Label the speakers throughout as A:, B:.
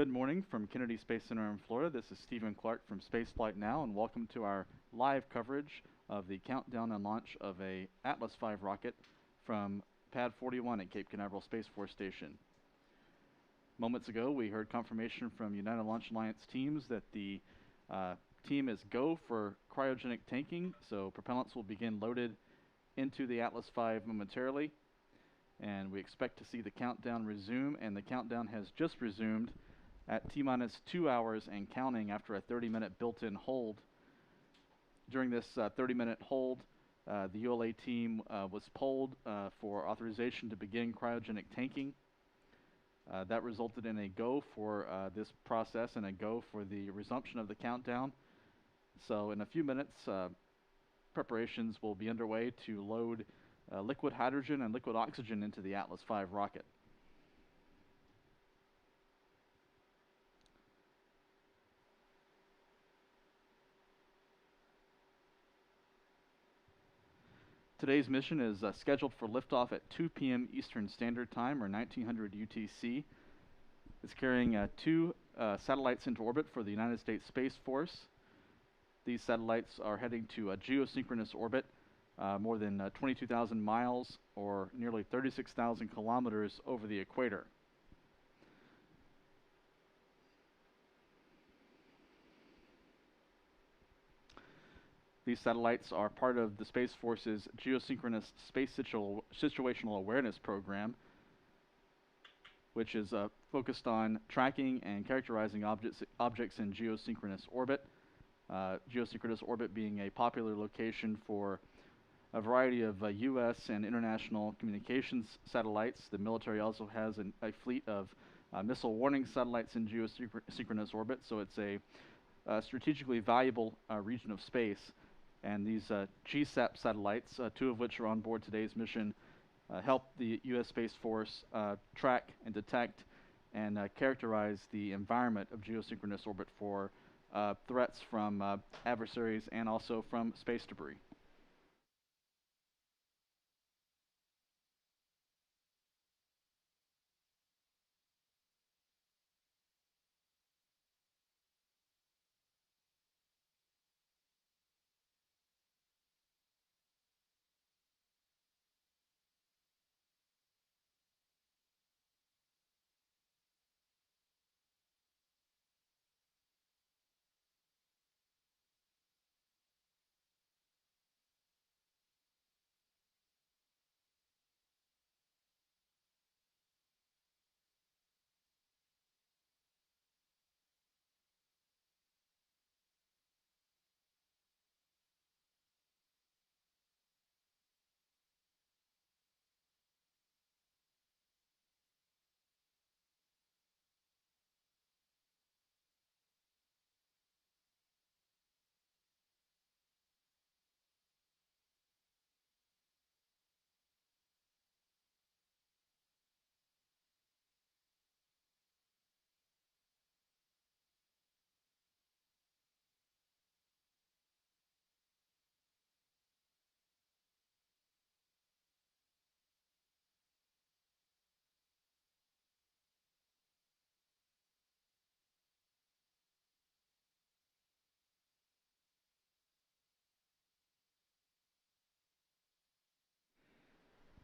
A: Good morning from Kennedy Space Center in Florida. This is Stephen Clark from Spaceflight Now, and welcome to our live coverage of the countdown and launch of a Atlas V rocket from Pad 41 at Cape Canaveral Space Force Station. Moments ago, we heard confirmation from United Launch Alliance teams that the team is go for cryogenic tanking, so propellants will begin loaded into the Atlas V momentarily, and we expect to see the countdown resume, and the countdown has just resumed at T-minus 2 hours and counting after a 30-minute built-in hold. During this 30-minute hold, the ULA team was polled for authorization to begin cryogenic tanking. That resulted in a go for this process and a go for the resumption of the countdown. So in a few minutes, preparations will be underway to load liquid hydrogen and liquid oxygen into the Atlas V rocket. Today's mission is scheduled for liftoff at 2 p.m. Eastern Standard Time, or 1900 UTC. It's carrying two satellites into orbit for the United States Space Force. These satellites are heading to a geosynchronous orbit, more than 22,000 miles, or nearly 36,000 kilometers over the equator. These satellites are part of the Space Force's Geosynchronous Space Situational Awareness Program, which is focused on tracking and characterizing objects in geosynchronous orbit. Geosynchronous orbit being a popular location for a variety of U.S. and international communications satellites. The military also has a fleet of missile warning satellites in geosynchronous orbit, so it's a strategically valuable region of space. And these GSSAP satellites, two of which are on board today's mission, help the U.S. Space Force track and detect and characterize the environment of geosynchronous orbit for threats from adversaries and also from space debris.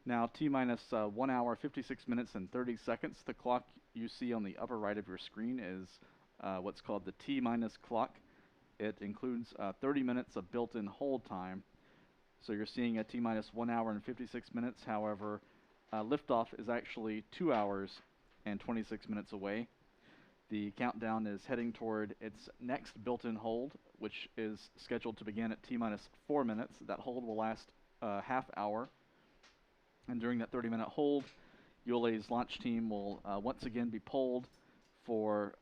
A: Now, T-minus 1 hour, 56 minutes, and 30 seconds. The clock you see on the upper right of your screen is what's called the T-minus clock. It includes 30 minutes of built-in hold time. So you're seeing a T-minus 1 hour and 56 minutes. However, liftoff is actually 2 hours and 26 minutes away. The countdown is heading toward its next built-in hold, which is scheduled to begin at T-minus 4 minutes. That hold will last half hour. And during that 30-minute hold, ULA's launch team will once again be polled for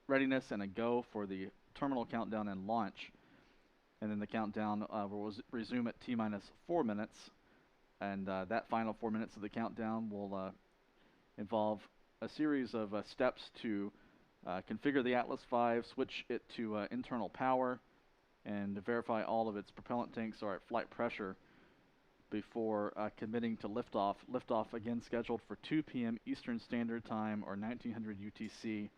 A: readiness and a go for the terminal countdown and launch. And then the countdown will resume at T-minus 4 minutes. And that final 4 minutes of the countdown will involve a series of steps to configure the Atlas V, switch it to internal power, and to verify all of its propellant tanks are at flight pressure before committing to liftoff. Liftoff again scheduled for 2 p.m. Eastern Standard Time, or 1900 UTC,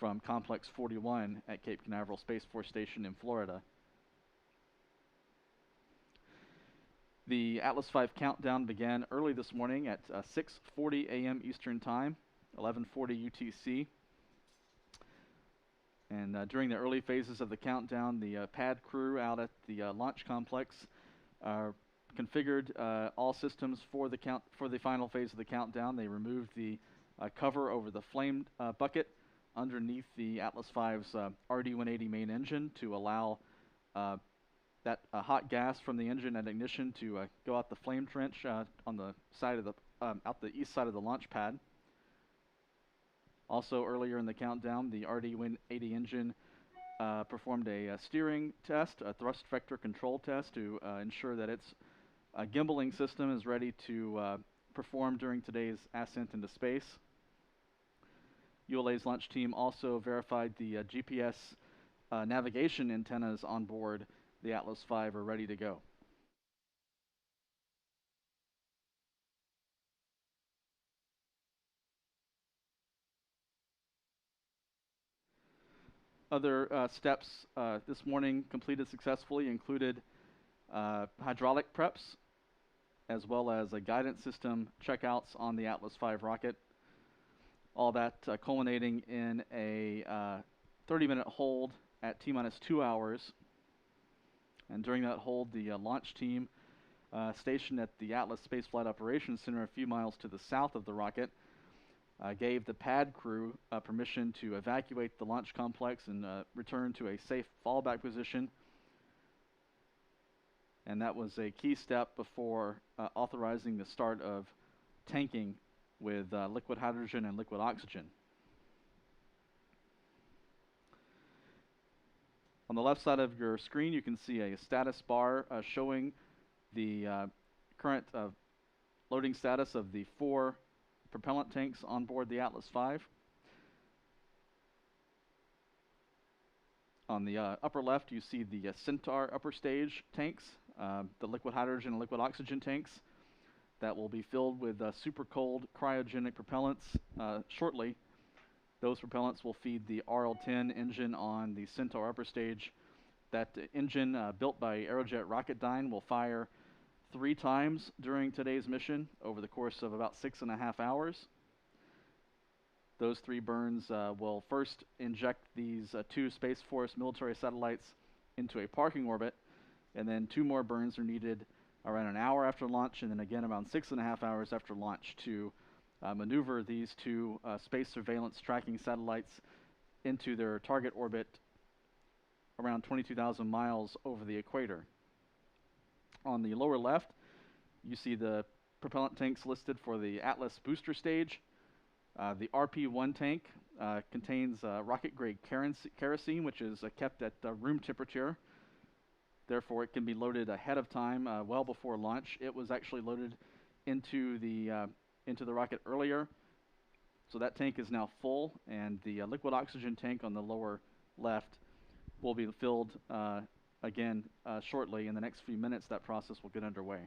A: from Complex 41 at Cape Canaveral Space Force Station in Florida. The Atlas V countdown began early this morning at 6:40 a.m. Eastern Time, 11:40 UTC. And during the early phases of the countdown, the pad crew out at the launch complex configured all systems for the final phase of the countdown. They removed the cover over the flame bucket underneath the Atlas V's RD-180 main engine to allow that hot gas from the engine at ignition to go out the flame trench on the side of the out the east side of the launch pad. Also, earlier in the countdown, the RD-180 engine performed a steering test, a thrust vector control test, to ensure that its gimbaling system is ready to perform during today's ascent into space. ULA's launch team also verified the GPS navigation antennas on board the Atlas V are ready to go. Other steps this morning completed successfully included hydraulic preps, as well as guidance system checkouts on the Atlas V rocket. All that culminating in a 30-minute hold at T-minus 2 hours. And during that hold, the launch team stationed at the Atlas Space Flight Operations Center a few miles to the south of the rocket gave the pad crew permission to evacuate the launch complex and return to a safe fallback position. And that was a key step before authorizing the start of tanking with liquid hydrogen and liquid oxygen. On the left side of your screen, you can see a status bar showing the current loading status of the 4 propellant tanks on board the Atlas V. On the upper left, you see the Centaur upper stage tanks, the liquid hydrogen and liquid oxygen tanks that will be filled with super cold cryogenic propellants shortly. Those propellants will feed the RL-10 engine on the Centaur upper stage. That engine, built by Aerojet Rocketdyne, will fire 3 times during today's mission over the course of about 6.5 hours. Those 3 burns will first inject these 2 Space Force military satellites into a parking orbit, and then 2 more burns are needed around an hour after launch, and then again around 6.5 hours after launch to maneuver these 2 space surveillance tracking satellites into their target orbit around 22,000 miles over the equator. On the lower left, you see the propellant tanks listed for the Atlas booster stage. The RP-1 tank contains rocket-grade kerosene, which is kept at room temperature. Therefore, it can be loaded ahead of time, well before launch. It was actually loaded into the rocket earlier, so that tank is now full, and the liquid oxygen tank on the lower left will be filled again shortly. In the next few minutes, that process will get underway.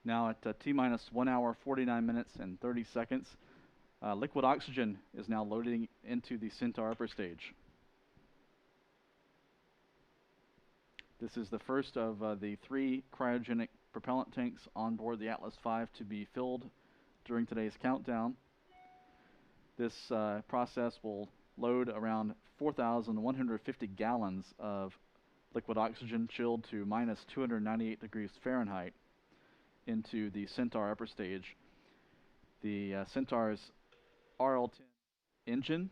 A: Now at T minus 1 hour, 49 minutes, and 30 seconds, liquid oxygen is now loading into the Centaur upper stage. This is the first of the 3 cryogenic propellant tanks on board the Atlas V to be filled during today's countdown. This process will load around 4,150 gallons of liquid oxygen chilled to minus 298 degrees Fahrenheit into the Centaur upper stage. The Centaur's RL-10 engine.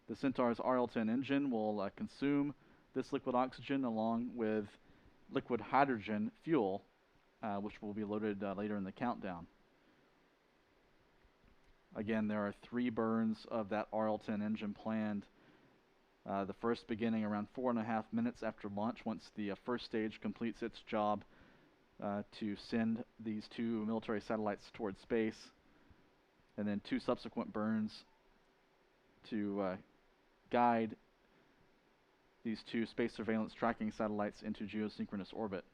A: The Centaur's RL-10 engine will consume this liquid oxygen along with liquid hydrogen fuel, which will be loaded later in the countdown. Again, there are 3 burns of that RL-10 engine planned. The first beginning around 4.5 minutes after launch, once the first stage completes its job to send these 2 military satellites towards space, and then 2 subsequent burns to guide these 2 space surveillance tracking satellites into geosynchronous orbit.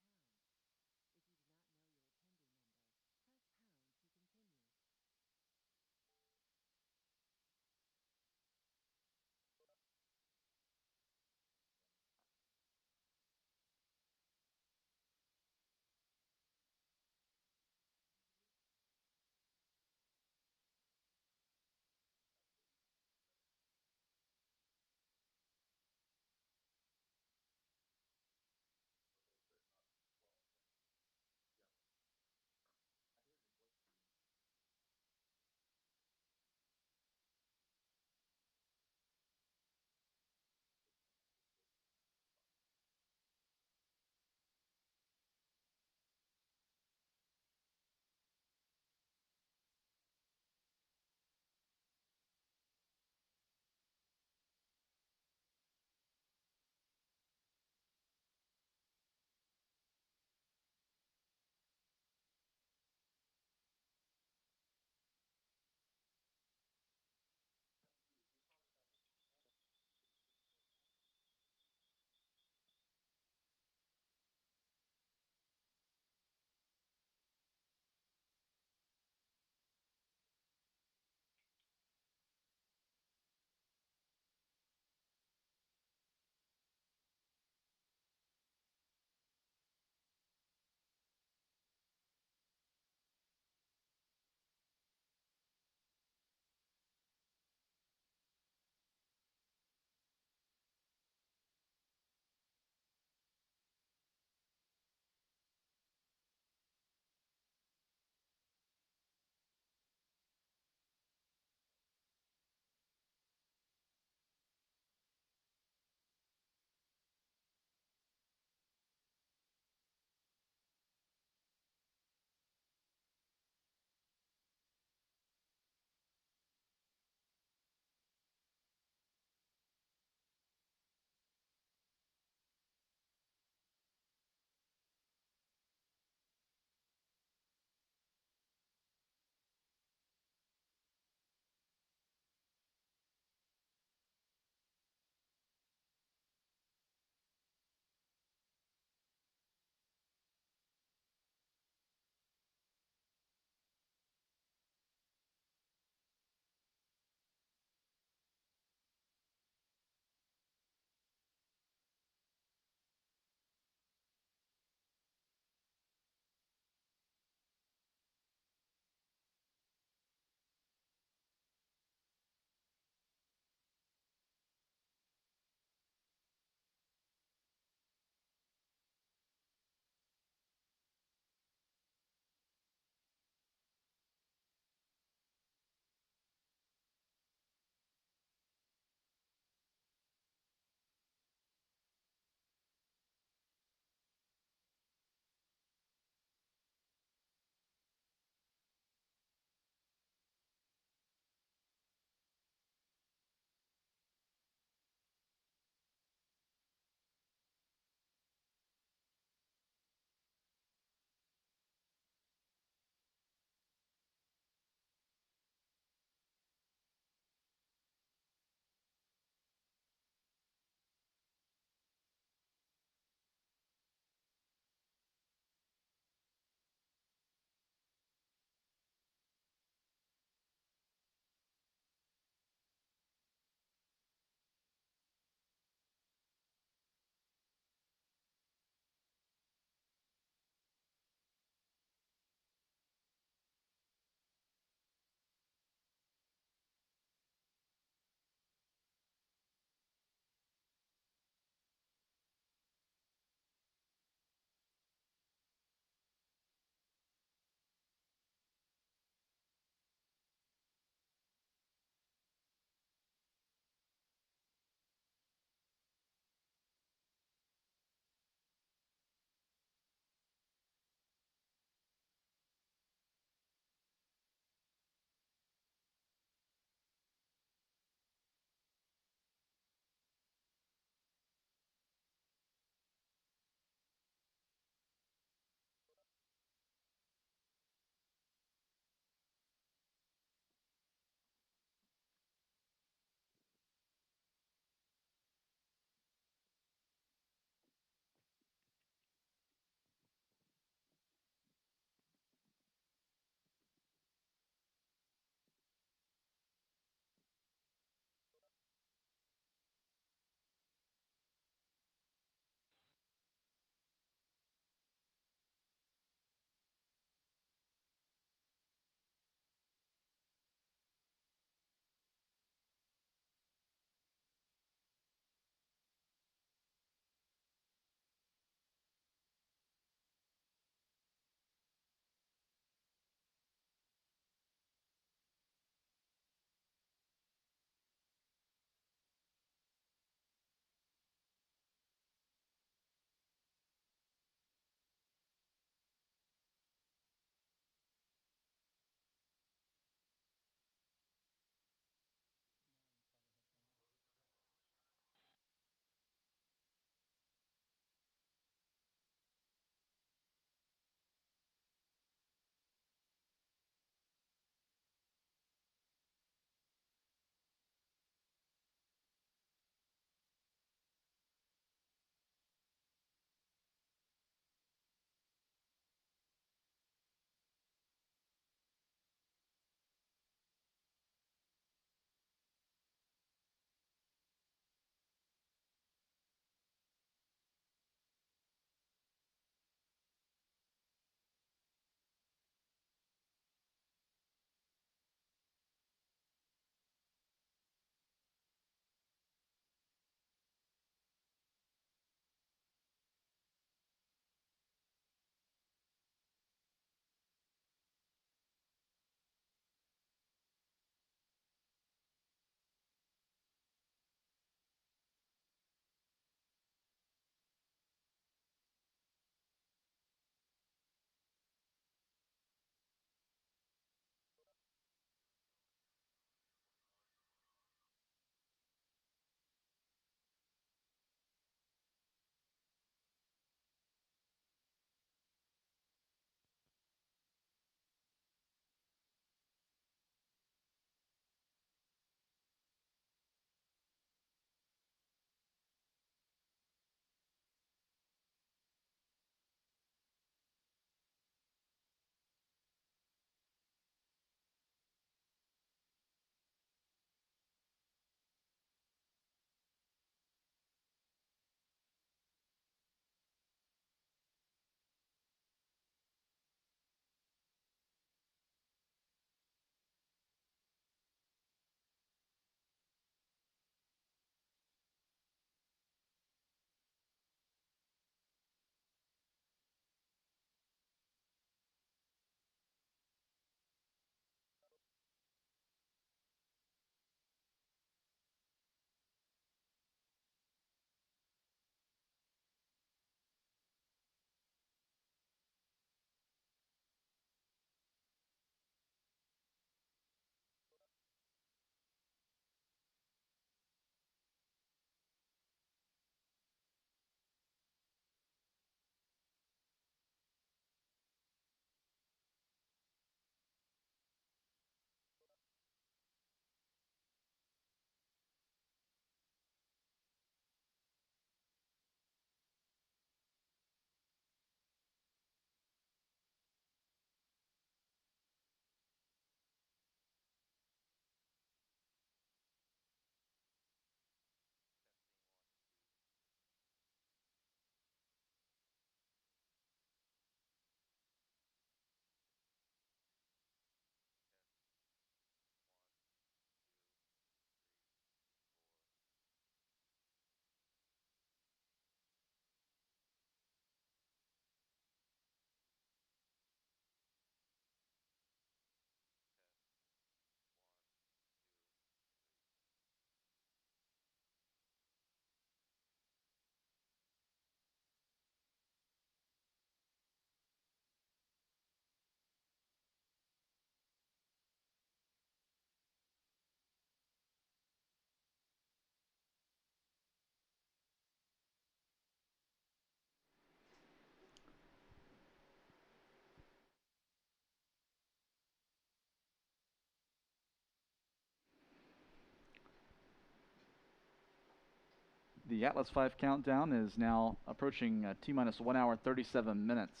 A: The Atlas V countdown is now approaching T-minus 1 hour 37 minutes.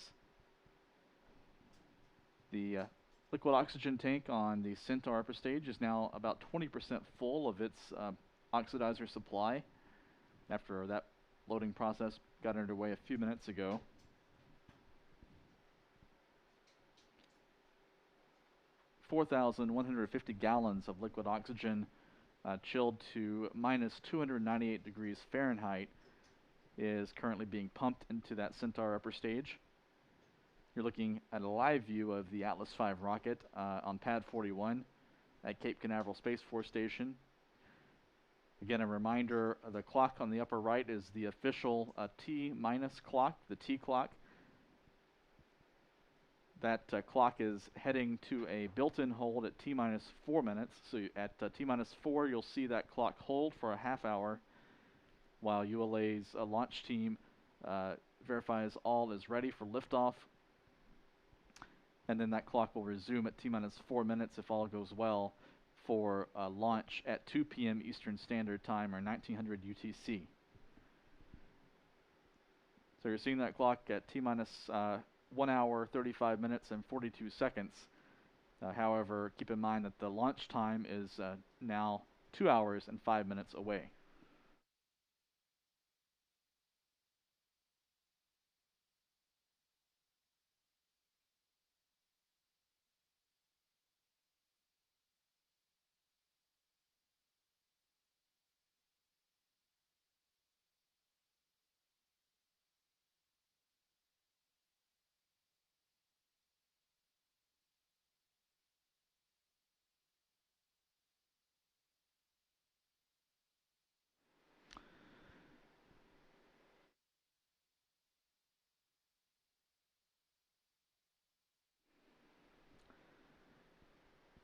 A: The liquid oxygen tank on the Centaur upper stage is now about 20% full of its oxidizer supply after that loading process got underway a few minutes ago. (4,150 gallons of liquid oxygen chilled to minus 298 degrees Fahrenheit is currently being pumped into that Centaur upper stage. You're looking at a live view of the Atlas V rocket on pad 41 at Cape Canaveral Space Force Station. Again, a reminder, the clock on the upper right is the official T-minus clock, the T clock. That clock is heading to a built-in hold at T-minus 4 minutes. So at T-minus 4, you'll see that clock hold for a half hour while ULA's launch team verifies all is ready for liftoff. And then that clock will resume at T-minus 4 minutes if all goes well for launch at 2 p.m. Eastern Standard Time, or 1900 UTC. So you're seeing that clock at T-minus 1 hour, 35 minutes, and 42 seconds. However, keep in mind that the launch time is now 2 hours and 5 minutes away.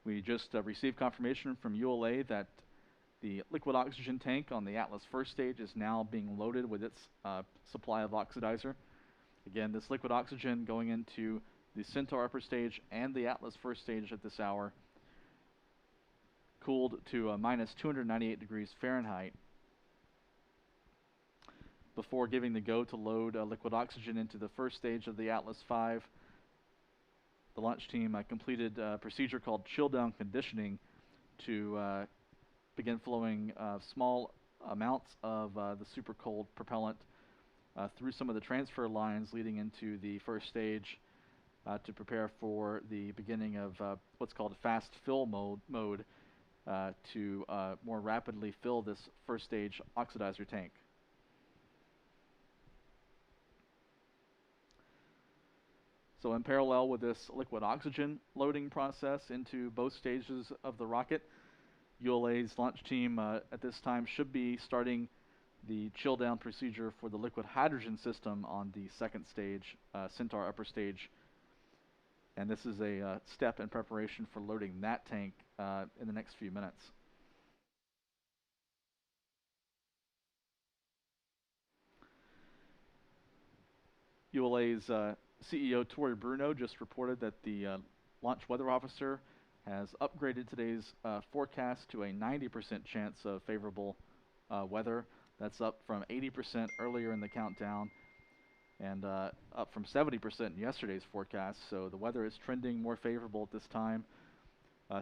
A: We just received confirmation from ULA that the liquid oxygen tank on the Atlas first stage is now being loaded with its supply of oxidizer. Again, this liquid oxygen going into the Centaur upper stage and the Atlas first stage at this hour, cooled to minus 298 degrees Fahrenheit. Before giving the go to load liquid oxygen into the first stage of the Atlas V, the launch team completed a procedure called chill down conditioning to begin flowing small amounts of the super cold propellant through some of the transfer lines leading into the first stage to prepare for the beginning of what's called fast fill mode to more rapidly fill this first stage oxidizer tank. So in parallel with this liquid oxygen loading process into both stages of the rocket, ULA's launch team at this time should be starting the chill down procedure for the liquid hydrogen system on the second stage, Centaur upper stage. And this is a step in preparation for loading that tank in the next few minutes. ULA's CEO Tori Bruno just reported that the launch weather officer has upgraded today's forecast to a 90% chance of favorable weather. That's up from 80% earlier in the countdown and up from 70% in yesterday's forecast. So the weather is trending more favorable at this time.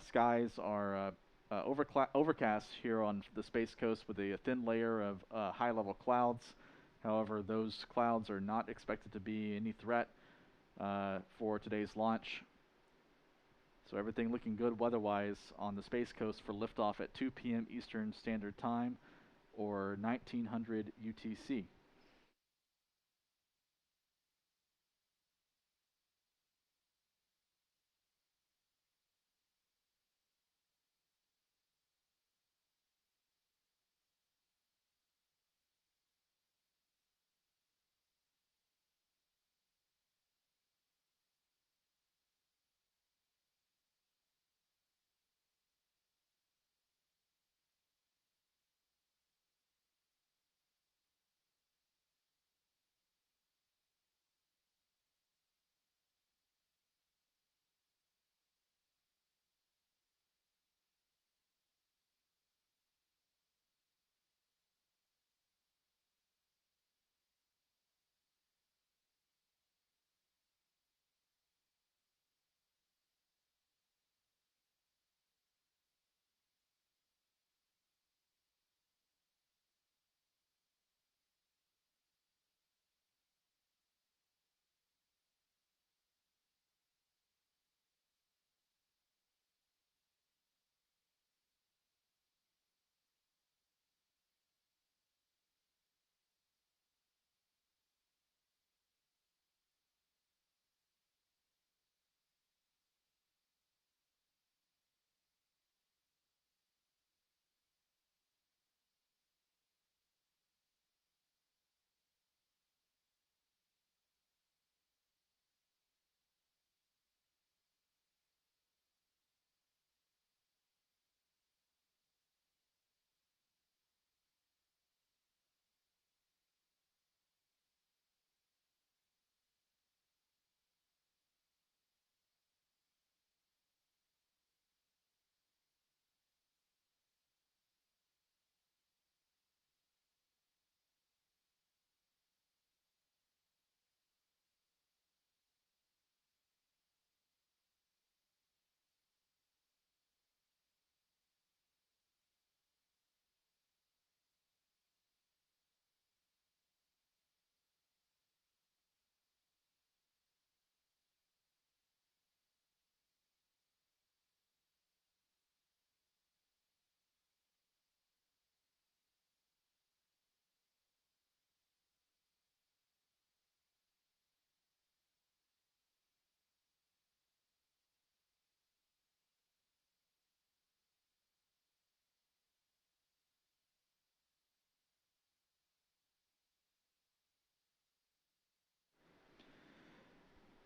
A: Skies are overcast here on the Space Coast with a thin layer of high-level clouds. However, those clouds are not expected to be any threat for today's launch. So everything looking good weather-wise on the Space Coast for liftoff at 2 p.m. Eastern Standard Time, or 1900 UTC.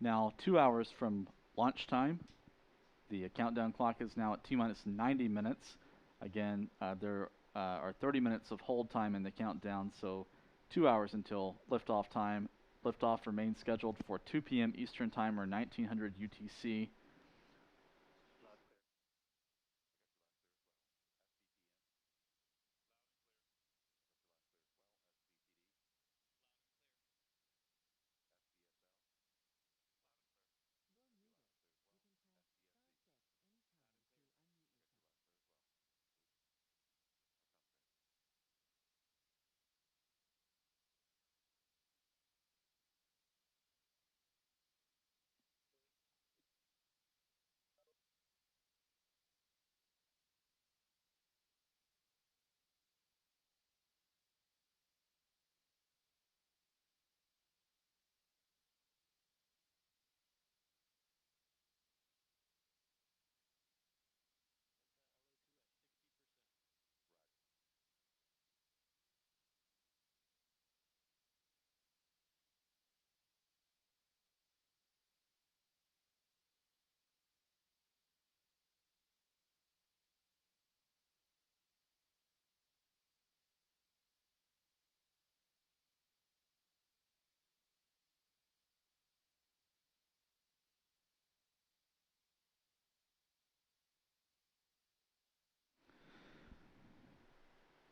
A: Now, 2 hours from launch time, the countdown clock is now at T minus 90 minutes. Again, there are 30 minutes of hold time in the countdown, so 2 hours until liftoff time. Liftoff remains scheduled for 2 p.m. Eastern Time or 1900 UTC.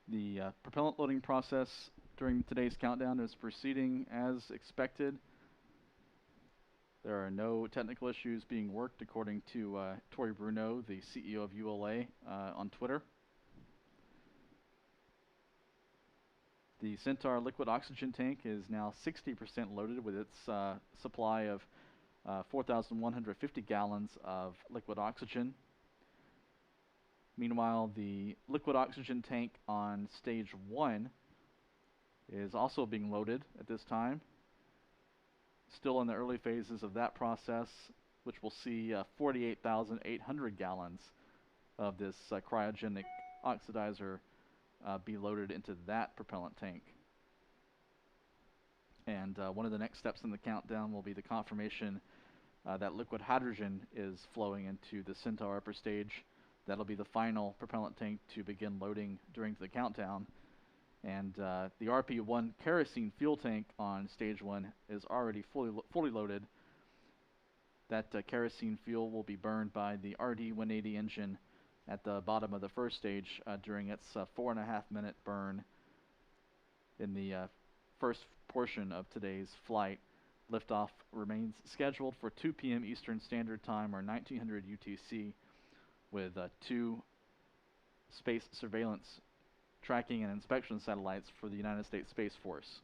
A: The propellant loading process during today's countdown is proceeding as expected. There are no technical issues being worked, according to Tori Bruno, the CEO of ULA, on Twitter. The Centaur liquid oxygen tank is now 60% loaded with its supply of 4,150 gallons of liquid oxygen. Meanwhile, the liquid oxygen tank on stage 1 is also being loaded at this time. Still in the early phases of that process, which will see 48,800 gallons of this cryogenic oxidizer be loaded into that propellant tank. And one of the next steps in the countdown will be the confirmation that liquid hydrogen is flowing into the Centaur upper stage. That'll be the final propellant tank to begin loading during the countdown. And the RP-1 kerosene fuel tank on stage 1 is already fully loaded. That kerosene fuel will be burned by the RD-180 engine at the bottom of the first stage during its 4.5-minute burn in the first portion of today's flight. Liftoff remains scheduled for 2 p.m. Eastern Standard Time or 1900 UTC, with 2 space surveillance, tracking, and inspection satellites for the United States Space Force.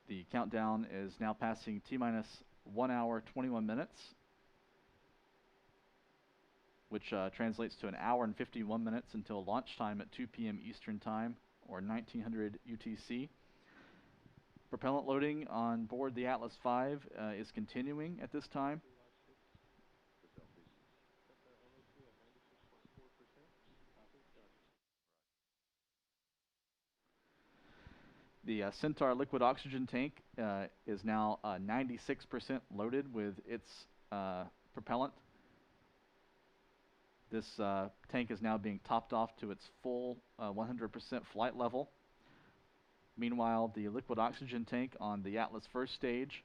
A: The countdown is now passing T-minus 1 hour, 21 minutes, which translates to an hour and 51 minutes until launch time at 2 p.m. Eastern Time, or 1900 UTC. Propellant loading on board the Atlas V is continuing at this time. The Centaur liquid oxygen tank is now 96% loaded with its propellant. This tank is now being topped off to its full 100% flight level. Meanwhile, the liquid oxygen tank on the Atlas first stage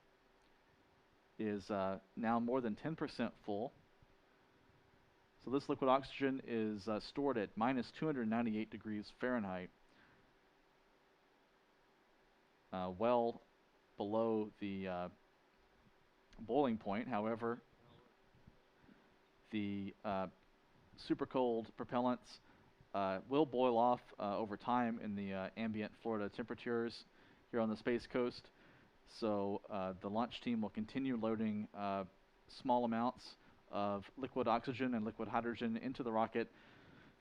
A: is now more than 10% full. So this liquid oxygen is stored at minus 298 degrees Fahrenheit, well below the boiling point. However, the super cold propellants will boil off over time in the ambient Florida temperatures here on the Space Coast. So the launch team will continue loading small amounts of liquid oxygen and liquid hydrogen into the rocket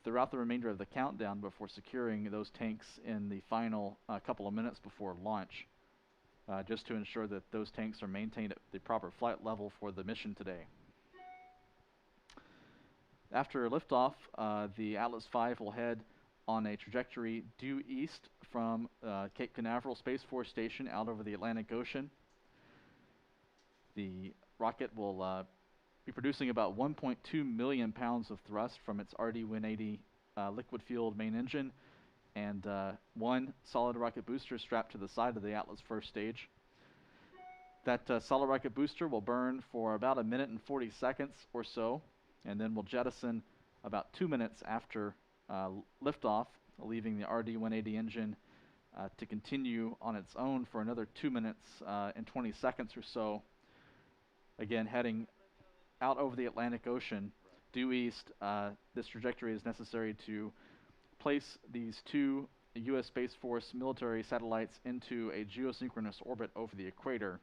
A: throughout the remainder of the countdown before securing those tanks in the final couple of minutes before launch, just to ensure that those tanks are maintained at the proper flight level for the mission today. After liftoff, the Atlas V will head on a trajectory due east from Cape Canaveral Space Force Station out over the Atlantic Ocean. The rocket will be producing about 1.2 million pounds of thrust from its RD-180 liquid-fueled main engine and one solid rocket booster strapped to the side of the Atlas first stage. That solid rocket booster will burn for about 1 minute and 40 seconds or so, and then will jettison about 2 minutes after liftoff, leaving the RD-180 engine to continue on its own for another 2 minutes and 20 seconds or so. Again, heading out over the Atlantic Ocean due east. This trajectory is necessary to place these two U.S. Space Force military satellites into a geosynchronous orbit over the equator.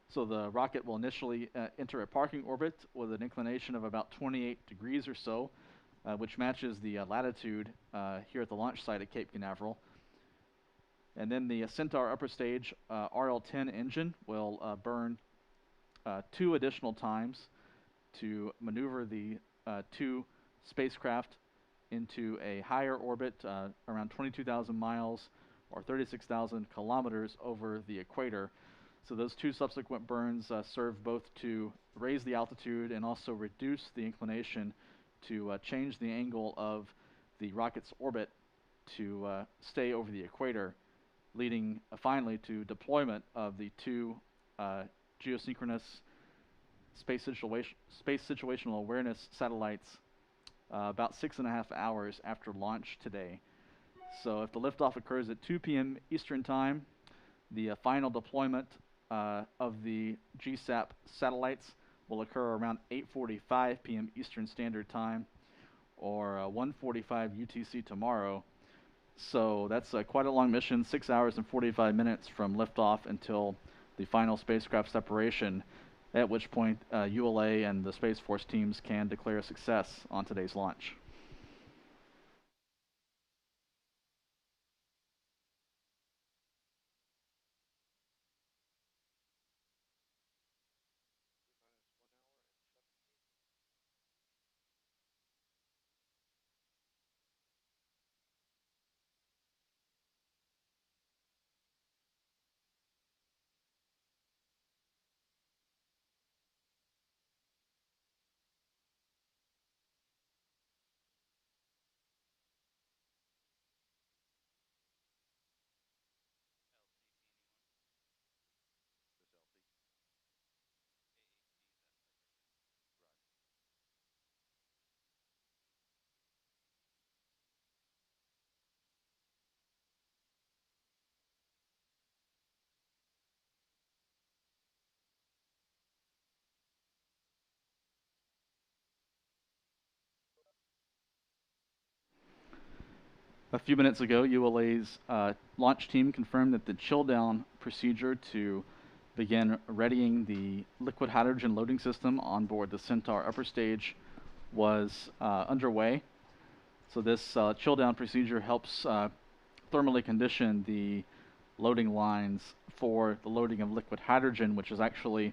A: So the rocket will initially enter a parking orbit with an inclination of about 28 degrees or so, which matches the latitude here at the launch site at Cape Canaveral. And then the Centaur upper stage RL-10 engine will burn 2 additional times to maneuver the 2 spacecraft into a higher orbit around 22,000 miles or 36,000 kilometers over the equator. So those 2 subsequent burns serve both to raise the altitude and also reduce the inclination to change the angle of the rocket's orbit to stay over the equator, leading finally to deployment of the 2 geosynchronous space situational awareness satellites about 6.5 hours after launch today. So if the liftoff occurs at 2 p.m. Eastern Time, the final deployment of the GSAP satellites will occur around 8:45 p.m. Eastern Standard Time, or 1:45 UTC tomorrow. So that's quite a long mission, 6 hours and 45 minutes from liftoff until the final spacecraft separation, at which point ULA and the Space Force teams can declare success on today's launch. A few minutes ago, ULA's launch team confirmed that the chill down procedure to begin readying the liquid hydrogen loading system on board the Centaur upper stage was underway. So this chill down procedure helps thermally condition the loading lines for the loading of liquid hydrogen, which is actually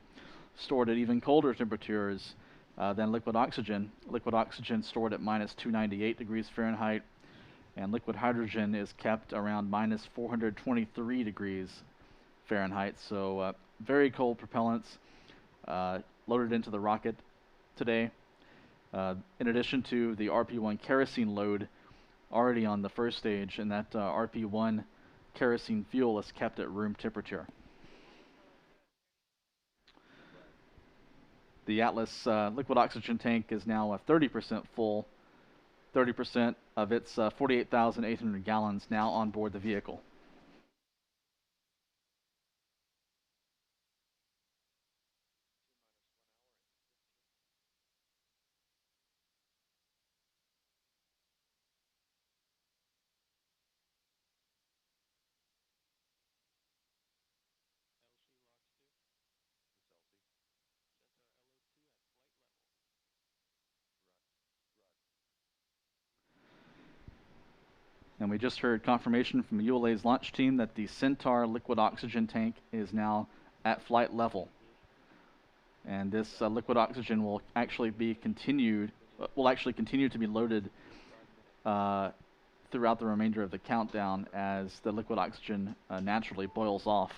A: stored at even colder temperatures than liquid oxygen. Liquid oxygen stored at minus 298 degrees Fahrenheit, and liquid hydrogen is kept around minus 423 degrees Fahrenheit. So very cold propellants loaded into the rocket today. In addition to the RP-1 kerosene load already on the first stage, and that RP-1 kerosene fuel is kept at room temperature. The Atlas liquid oxygen tank is now 30% full, 30% of its 48,800 gallons now on board the vehicle. And we just heard confirmation from ULA's launch team that the Centaur liquid oxygen tank is now at flight level. And this liquid oxygen will actually continue to be loaded throughout the remainder of the countdown as the liquid oxygen naturally boils off.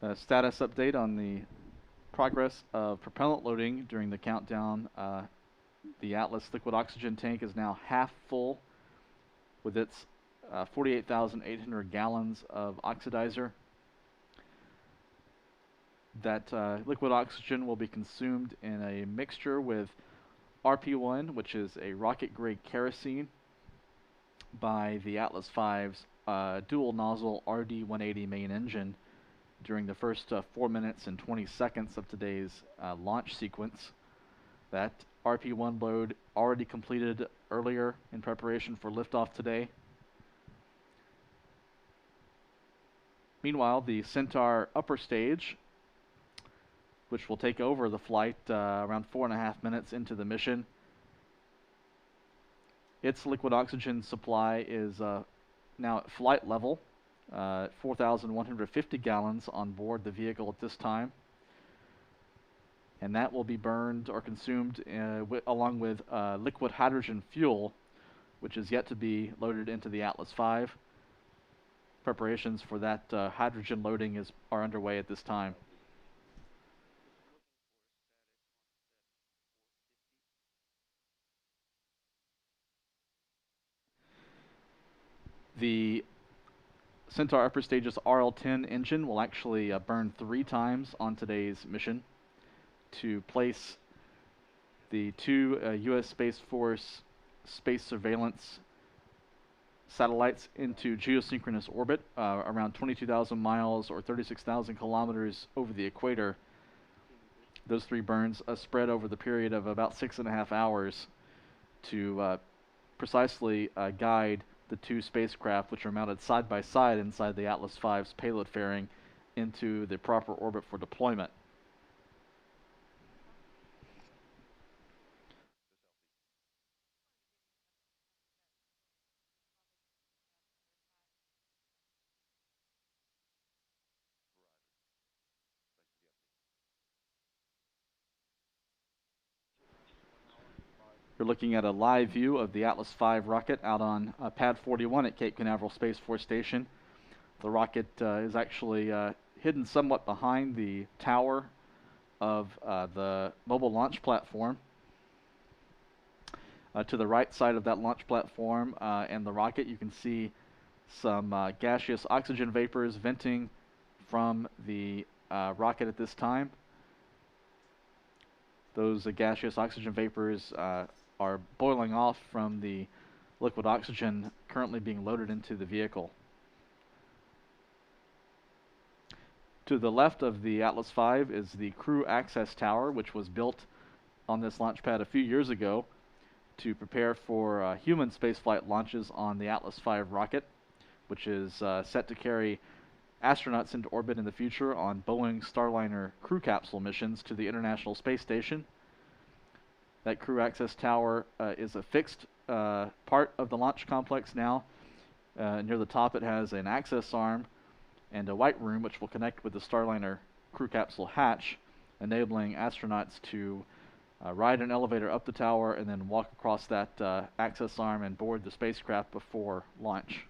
A: A status update on the progress of propellant loading during the countdown. The Atlas liquid oxygen tank is now half full with its 48,800 gallons of oxidizer. That liquid oxygen will be consumed in a mixture with RP1, which is a rocket-grade kerosene, by the Atlas V's dual nozzle RD-180 main engine during the first 4 minutes and 20 seconds of today's launch sequence. That RP1 load already completed earlier in preparation for liftoff today. Meanwhile, the Centaur upper stage, which will take over the flight around 4.5 minutes into the mission, its liquid oxygen supply is now at flight level, 4,150 gallons on board the vehicle at this time. And that will be burned or consumed along with liquid hydrogen fuel, which is yet to be loaded into the Atlas V. Preparations for that hydrogen loading are underway at this time. The Centaur upper stage's RL-10 engine will actually burn 3 times on today's mission to place the 2 U.S. Space Force space surveillance satellites into geosynchronous orbit around 22,000 miles or 36,000 kilometers over the equator. Those 3 burns spread over the period of about 6.5 hours to precisely guide the 2 spacecraft, which are mounted side by side inside the Atlas V's payload fairing, into the proper orbit for deployment. You're looking at a live view of the Atlas V rocket out on pad 41 at Cape Canaveral Space Force Station. The rocket is actually hidden somewhat behind the tower of the mobile launch platform. To the right side of that launch platform and the rocket, you can see some gaseous oxygen vapors venting from the rocket at this time. Those gaseous oxygen vapors are boiling off from the liquid oxygen currently being loaded into the vehicle. To the left of the Atlas V is the crew access tower, which was built on this launch pad a few years ago to prepare for human spaceflight launches on the Atlas V rocket, which is set to carry astronauts into orbit in the future on Boeing Starliner crew capsule missions to the International Space Station. That crew access tower is a fixed part of the launch complex now. Near the top it has an access arm and a white room which will connect with the Starliner crew capsule hatch, enabling astronauts to ride an elevator up the tower and then walk across that access arm and board the spacecraft before launch.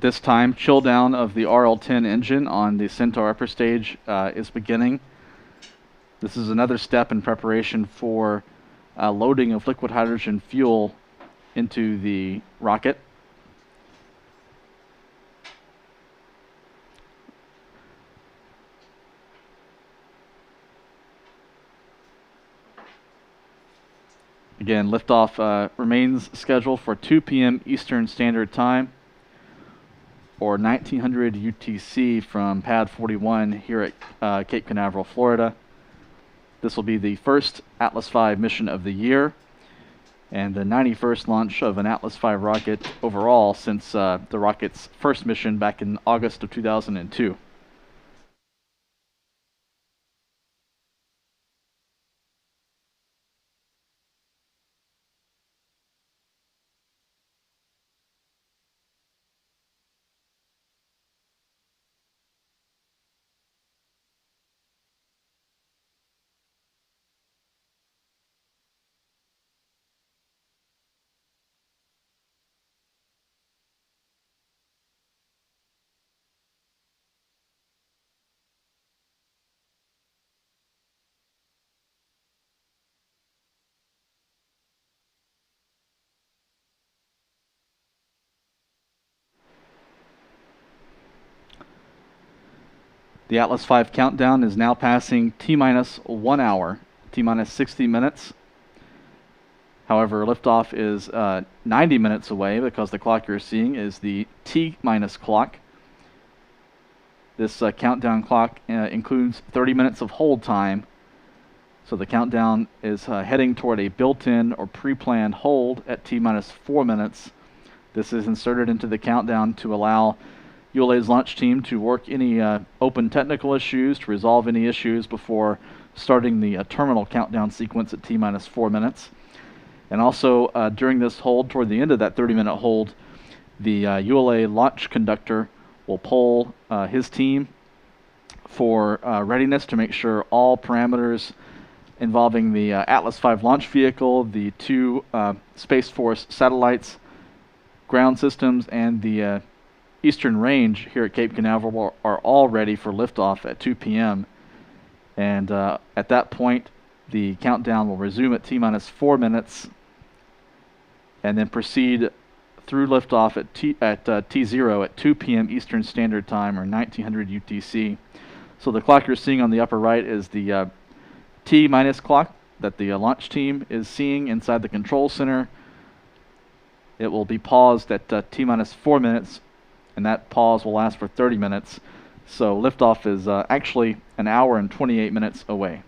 A: At this time, chill down of the RL-10 engine on the Centaur upper stage is beginning. This is another step in preparation for loading of liquid hydrogen fuel into the rocket. Again, liftoff remains scheduled for 2 p.m. Eastern Standard Time, or 1900 UTC from Pad 41 here at Cape Canaveral, Florida. This will be the first Atlas V mission of the year, and the 91st launch of an Atlas V rocket overall since the rocket's first mission back in August of 2002. The Atlas V countdown is now passing T-minus 1 hour, T-minus 60 minutes. However, liftoff is 90 minutes away because the clock you're seeing is the T-minus clock. This countdown clock includes 30 minutes of hold time. So the countdown is heading toward a built-in or pre-planned hold at T-minus 4 minutes. This is inserted into the countdown to allow ULA's launch team to work any open technical issues, to resolve any issues before starting the terminal countdown sequence at T-minus 4 minutes. And also during this hold, toward the end of that 30-minute hold, the ULA launch conductor will poll his team for readiness to make sure all parameters involving the Atlas V launch vehicle, the 2 Space Force satellites, ground systems, and the Eastern Range here at Cape Canaveral are all ready for liftoff at 2 p.m. And at that point, the countdown will resume at T-minus 4 minutes and then proceed through liftoff at T0 at 2 p.m. Eastern Standard Time, or 1900 UTC. So the clock you're seeing on the upper right is the T-minus clock that the launch team is seeing inside the control center. It will be paused at T-minus 4 minutes, and that pause will last for 30 minutes. So liftoff is actually an hour and 28 minutes away.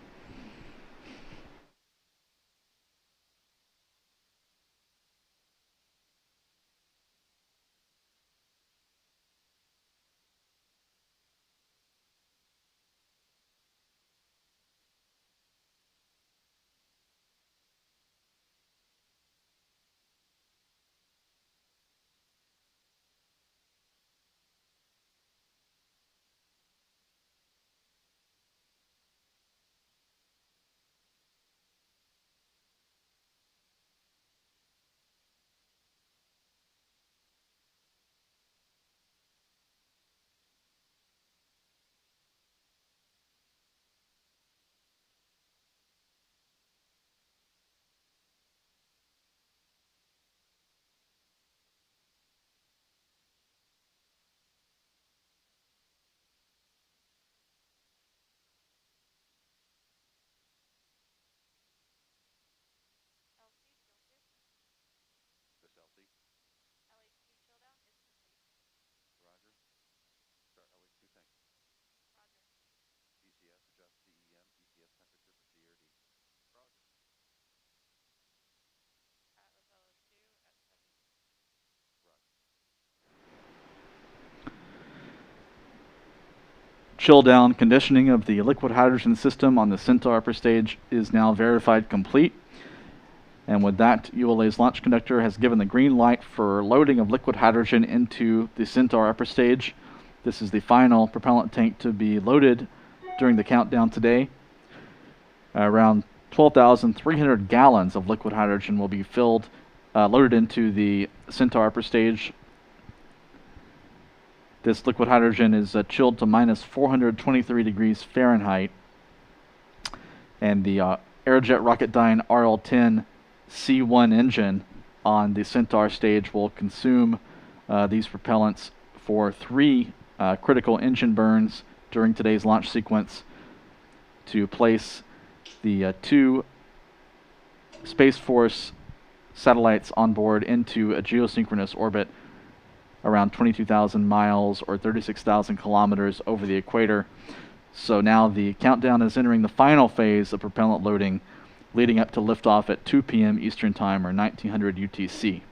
A: Chill down conditioning of the liquid hydrogen system on the Centaur upper stage is now verified complete. And with that, ULA's launch conductor has given the green light for loading of liquid hydrogen into the Centaur upper stage. This is the final propellant tank to be loaded during the countdown today. Around 12,300 gallons of liquid hydrogen will be loaded into the Centaur upper stage. This liquid hydrogen is chilled to minus 423 degrees Fahrenheit, and the Aerojet Rocketdyne RL-10 C1 engine on the Centaur stage will consume these propellants for 3 critical engine burns during today's launch sequence to place the 2 Space Force satellites on board into a geosynchronous orbit around 22,000 miles or 36,000 kilometers over the equator. So now the countdown is entering the final phase of propellant loading, leading up to liftoff at 2 p.m. Eastern Time or 1900 UTC.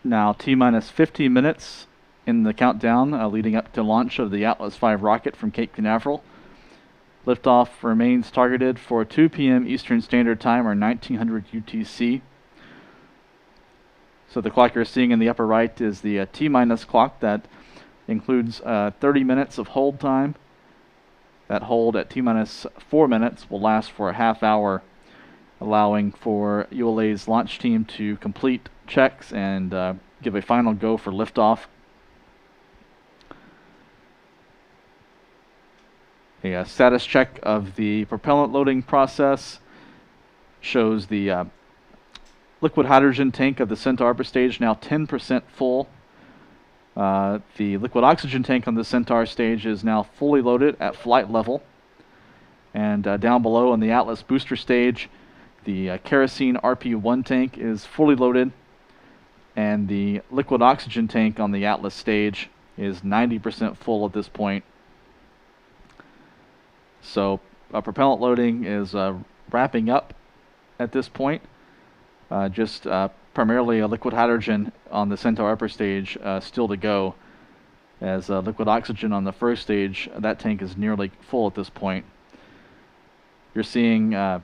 A: Now T-minus 50 minutes in the countdown leading up to launch of the Atlas V rocket from Cape Canaveral. Liftoff remains targeted for 2 p.m. Eastern Standard Time, or 1900 UTC. So the clock you're seeing in the upper right is the T-minus clock that includes 30 minutes of hold time. That hold at T-minus 4 minutes will last for a half hour, allowing for ULA's launch team to complete checks and give a final go for liftoff. A status check of the propellant loading process shows the liquid hydrogen tank of the Centaur upper stage now 10% full. The liquid oxygen tank on the Centaur stage is now fully loaded at flight level. And down below on the Atlas booster stage, the kerosene RP-1 tank is fully loaded, and the liquid oxygen tank on the Atlas stage is 90% full at this point. So propellant loading is wrapping up at this point. Just primarily a liquid hydrogen on the Centaur upper stage still to go, as liquid oxygen on the first stage, that tank is nearly full at this point. You're seeing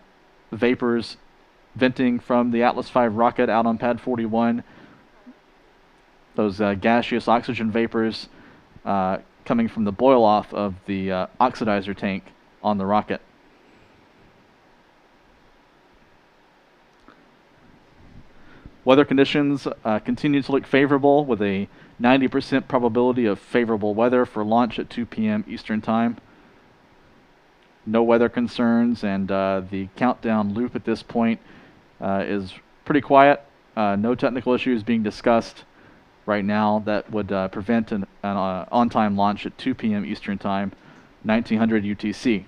A: vapors venting from the Atlas V rocket out on pad 41. Those gaseous oxygen vapors coming from the boil-off of the oxidizer tank on the rocket. Weather conditions continue to look favorable, with a 90% probability of favorable weather for launch at 2 p.m. Eastern Time. No weather concerns, and the countdown loop at this point is pretty quiet. No technical issues being discussed right now that would prevent an on-time launch at 2 p.m. Eastern Time, 1900 UTC.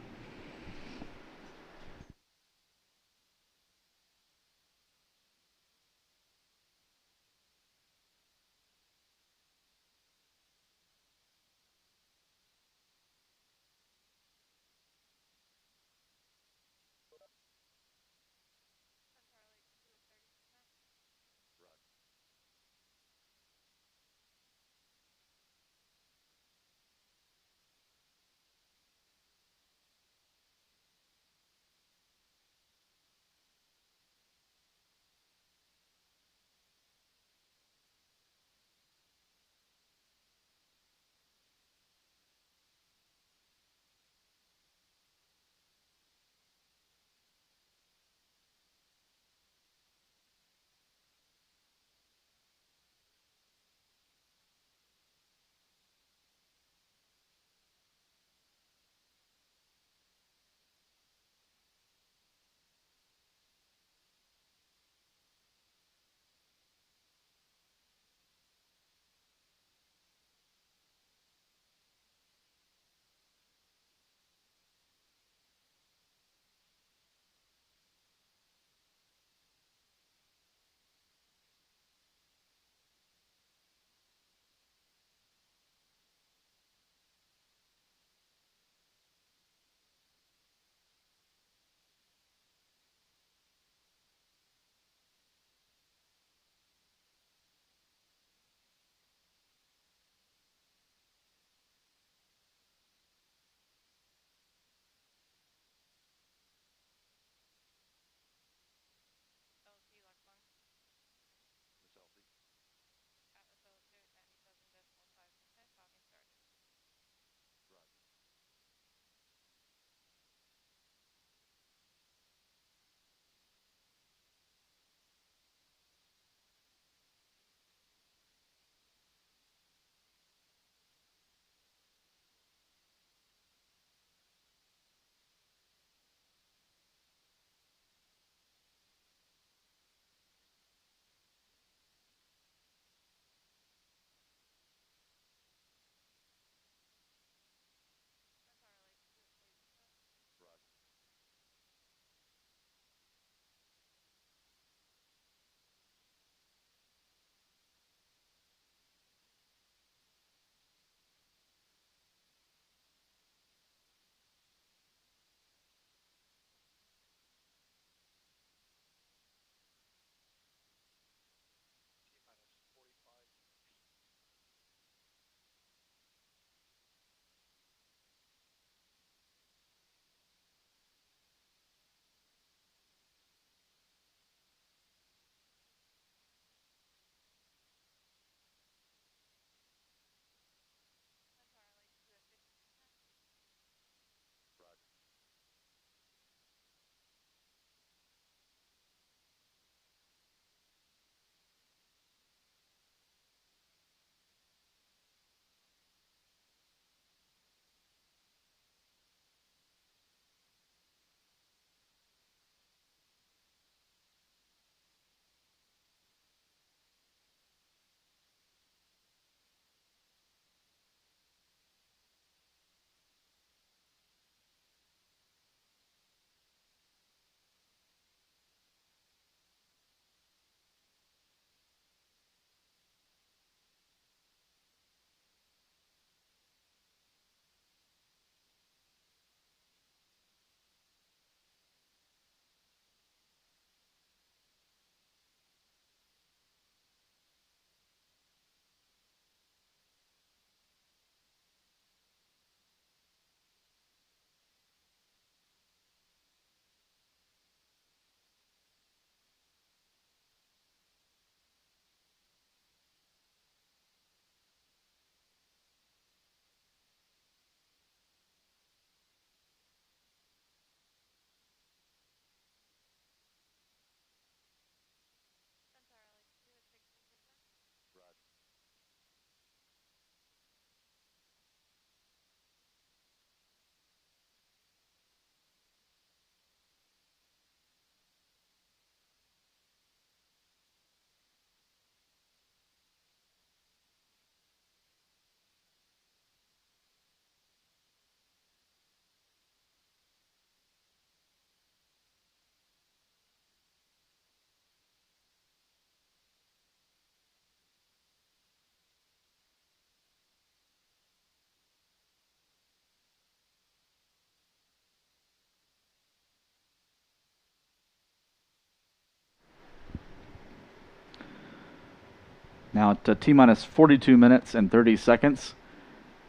A: Now at T-minus 42 minutes and 30 seconds,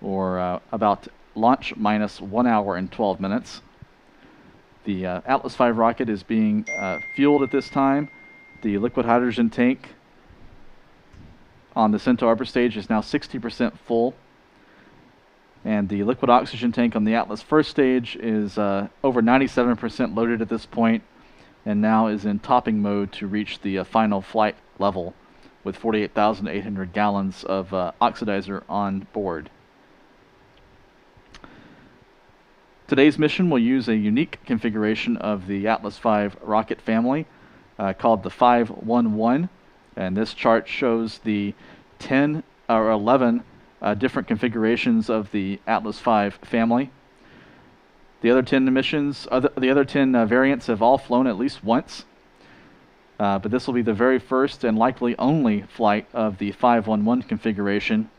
A: or about launch minus 1 hour and 12 minutes, the Atlas V rocket is being fueled at this time. The liquid hydrogen tank on the Centaur upper stage is now 60% full. And the liquid oxygen tank on the Atlas first stage is over 97% loaded at this point, and now is in topping mode to reach the final flight level with 48,800 gallons of oxidizer on board. Today's mission will use a unique configuration of the Atlas V rocket family called the 511, and this chart shows the 10 or 11 different configurations of the Atlas V family. The other 10 missions, the other 10 variants have all flown at least once, but this will be the very first and likely only flight of the 511 configuration.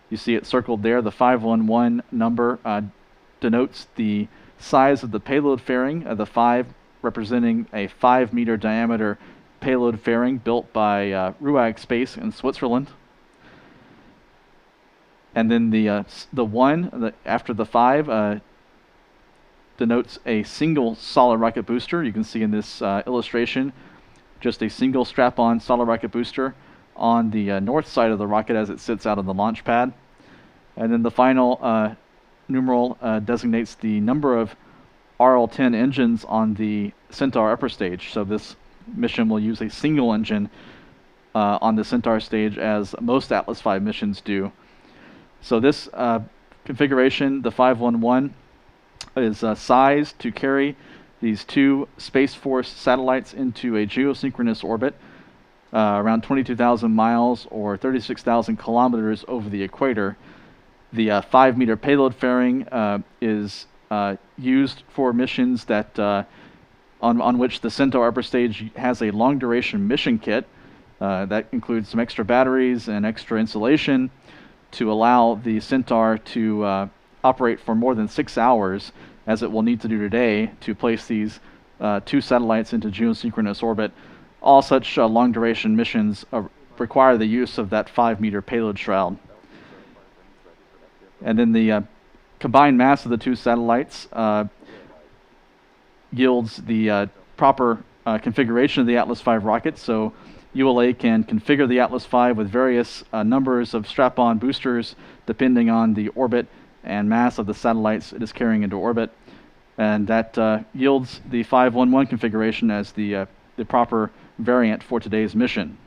A: You see it circled there. The 511 number denotes the size of the payload fairing, the 5 representing a 5-meter diameter payload fairing built by RUAG Space in Switzerland. And then the 1 after the 5 denotes a single solid rocket booster. You can see in this illustration just a single strap-on solid rocket booster on the north side of the rocket as it sits out on the launch pad. And then the final numeral designates the number of RL-10 engines on the Centaur upper stage. So this mission will use a single engine on the Centaur stage, as most Atlas V missions do. So this configuration, the 511, is sized to carry these 2 Space Force satellites into a geosynchronous orbit around 22,000 miles or 36,000 kilometers over the equator. The 5-meter payload fairing is used for missions that on which the Centaur upper stage has a long-duration mission kit that includes some extra batteries and extra insulation to allow the Centaur to operate for more than 6 hours, as it will need to do today to place these 2 satellites into geosynchronous orbit. All such long-duration missions require the use of that 5-meter payload shroud. And then the combined mass of the 2 satellites yields the proper configuration of the Atlas V rocket. So ULA can configure the Atlas V with various numbers of strap-on boosters depending on the orbit and mass of the satellites it is carrying into orbit. And that yields the 511 configuration as the proper variant for today's mission.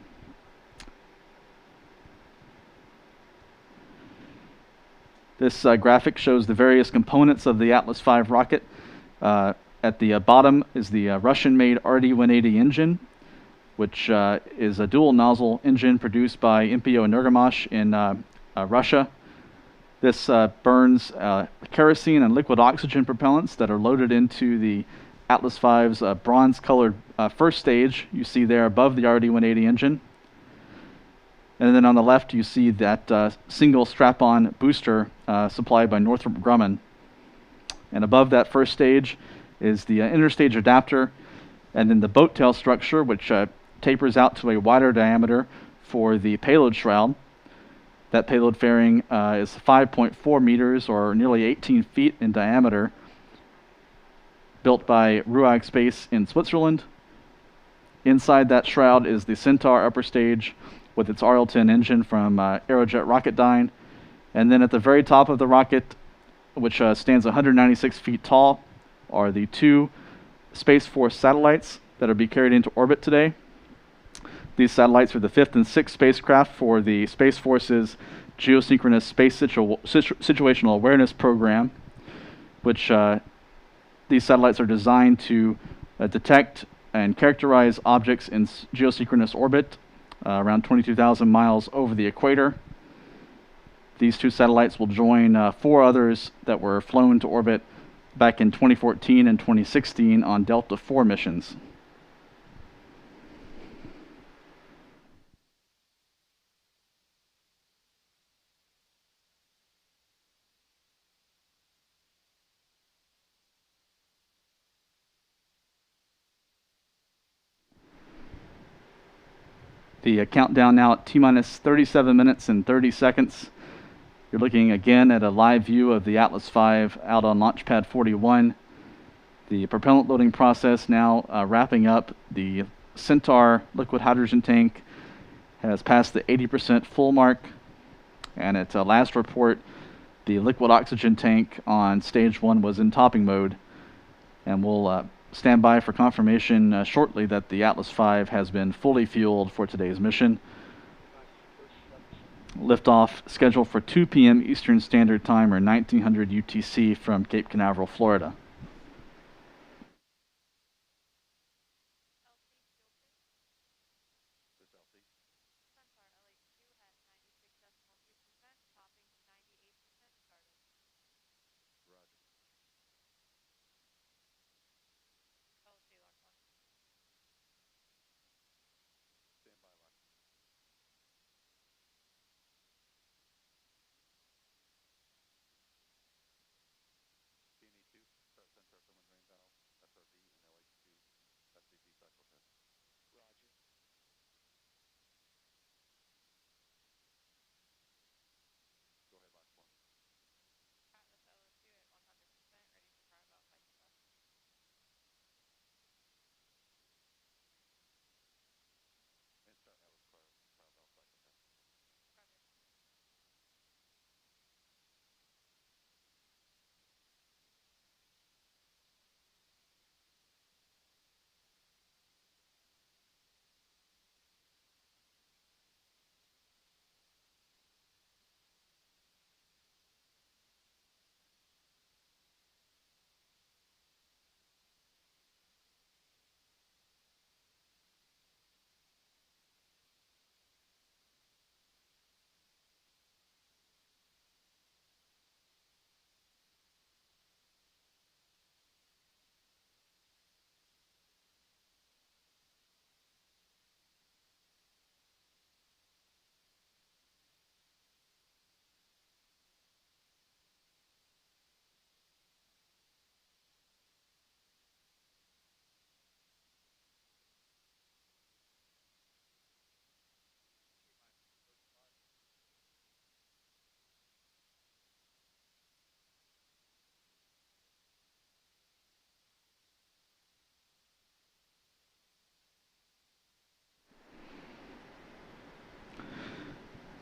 A: This graphic shows the various components of the Atlas V rocket. At the bottom is the Russian-made RD-180 engine, which is a dual-nozzle engine produced by MPO Energomash in Russia. This burns kerosene and liquid oxygen propellants that are loaded into the Atlas V's bronze-colored first stage. You see there above the RD-180 engine. And then on the left, you see that single strap-on booster supplied by Northrop Grumman. And above that first stage is the interstage adapter, and then the boat tail structure, which tapers out to a wider diameter for the payload shroud. That payload fairing is 5.4 meters, or nearly 18 feet in diameter, built by RUAG Space in Switzerland. Inside that shroud is the Centaur upper stage with its RL-10 engine from Aerojet Rocketdyne. And then at the very top of the rocket, which stands 196 feet tall, are the 2 Space Force satellites that are being carried into orbit today. These satellites are the 5th and 6th spacecraft for the Space Force's Geosynchronous Space Situational Awareness Program, which these satellites are designed to detect and characterize objects in geosynchronous orbit around 22,000 miles over the equator. These 2 satellites will join 4 others that were flown to orbit back in 2014 and 2016 on Delta IV missions. The countdown now at T-minus 37 minutes and 30 seconds. You're looking again at a live view of the Atlas V out on Launch Pad 41. The propellant loading process now wrapping up. The Centaur liquid hydrogen tank has passed the 80% full mark. And at last report, the liquid oxygen tank on stage 1 was in topping mode. And we'll stand by for confirmation shortly that the Atlas V has been fully fueled for today's mission. Liftoff scheduled for 2 p.m. Eastern Standard Time or 1900 UTC from Cape Canaveral, Florida.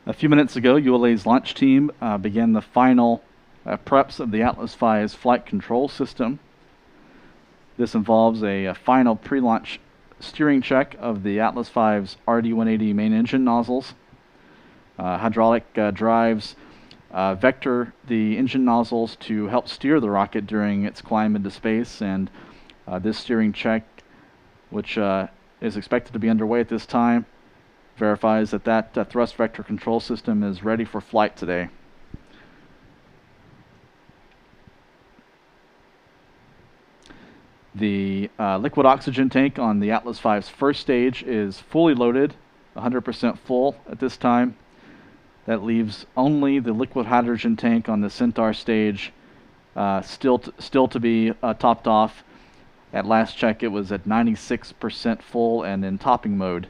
A: A few minutes ago, ULA's launch team began the final preps of the Atlas V's flight control system. This involves a final pre-launch steering check of the Atlas V's RD-180 main engine nozzles. Hydraulic drives vector the engine nozzles to help steer the rocket during its climb into space, and this steering check, which is expected to be underway at this time, verifies that that thrust vector control system is ready for flight today. The liquid oxygen tank on the Atlas V's first stage is fully loaded, 100% full at this time. That leaves only the liquid hydrogen tank on the Centaur stage still to be topped off. At last check, it was at 96% full and in topping mode.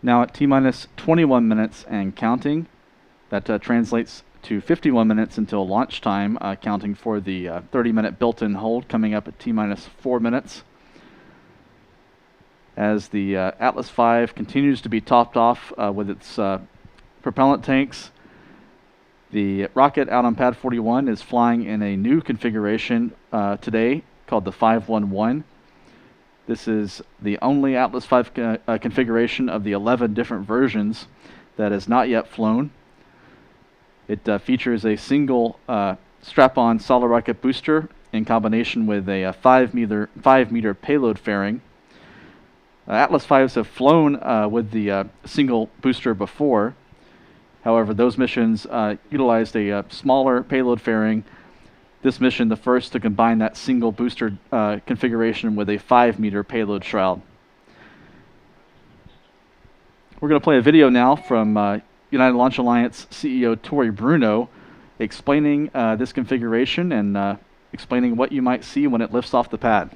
A: Now at T-minus 21 minutes and counting, that translates to 51 minutes until launch time, counting for the 30-minute built-in hold coming up at T-minus 4 minutes. As the Atlas V continues to be topped off with its propellant tanks, the rocket out on pad 41 is flying in a new configuration today called the 511. This is the only Atlas V configuration of the 11 different versions that is not yet flown. It features a single strap-on solid rocket booster in combination with a 5 meter payload fairing. Atlas V's have flown with the single booster before. However, those missions utilized a smaller payload fairing. This mission, the first to combine that single booster configuration with a 5 meter payload shroud. We're going to play a video now from United Launch Alliance CEO Tori Bruno explaining this configuration and explaining what you might see when it lifts off the pad.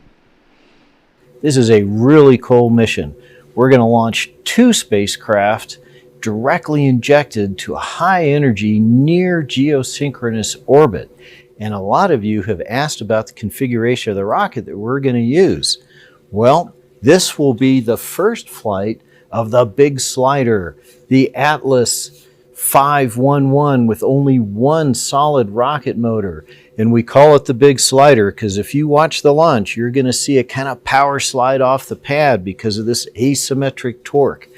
B: This is a really cool mission. We're going to launch 2 spacecraft directly injected to a high energy near geosynchronous orbit. And a lot of you have asked about the configuration of the rocket that we're going to use. Well, this will be the first flight of the big slider, the Atlas 511 with only one solid rocket motor. And we call it the big slider because if you watch the launch, you're going to see it kind of power slide off the pad because of this asymmetric torque.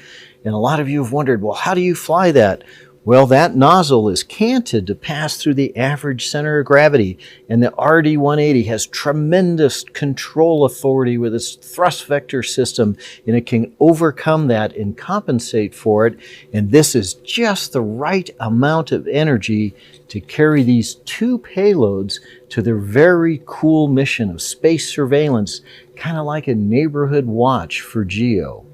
B: And a lot of you have wondered, well, how do you fly that? Well, that nozzle is canted to pass through the average center of gravity, and the RD-180 has tremendous control authority with its thrust vector system, and it can overcome that and compensate for it. And this is just the right amount of energy to carry these 2 payloads to their very cool mission of space surveillance, kind of like a neighborhood watch for GEO.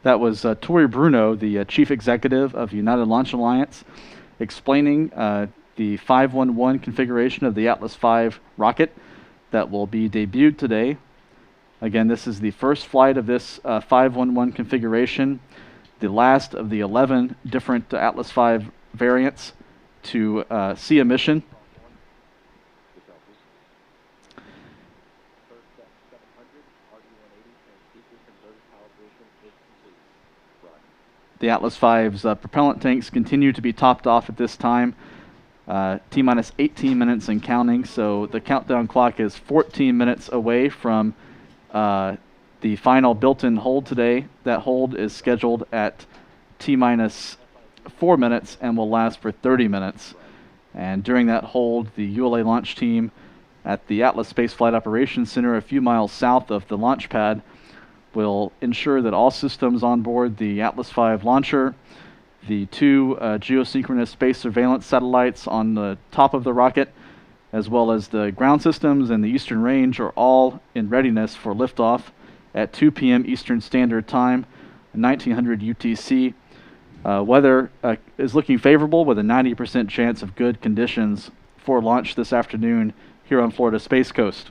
A: That was Tori Bruno, the chief executive of United Launch Alliance, explaining the 511 configuration of the Atlas V rocket that will be debuted today. Again, this is the first flight of this 511 configuration, the last of the 11 different Atlas V variants to see a mission. The Atlas V's propellant tanks continue to be topped off at this time. T-minus 18 minutes and counting, so the countdown clock is 14 minutes away from the final built-in hold today. That hold is scheduled at T-minus 4 minutes and will last for 30 minutes. And during that hold, the ULA launch team at the Atlas Space Flight Operations Center a few miles south of the launch pad will ensure that all systems on board the Atlas V launcher, the 2 geosynchronous space surveillance satellites on the top of the rocket, as well as the ground systems and the Eastern Range are all in readiness for liftoff at 2 p.m. Eastern Standard Time, 1900 UTC. Weather is looking favorable with a 90% chance of good conditions for launch this afternoon here on Florida Space Coast.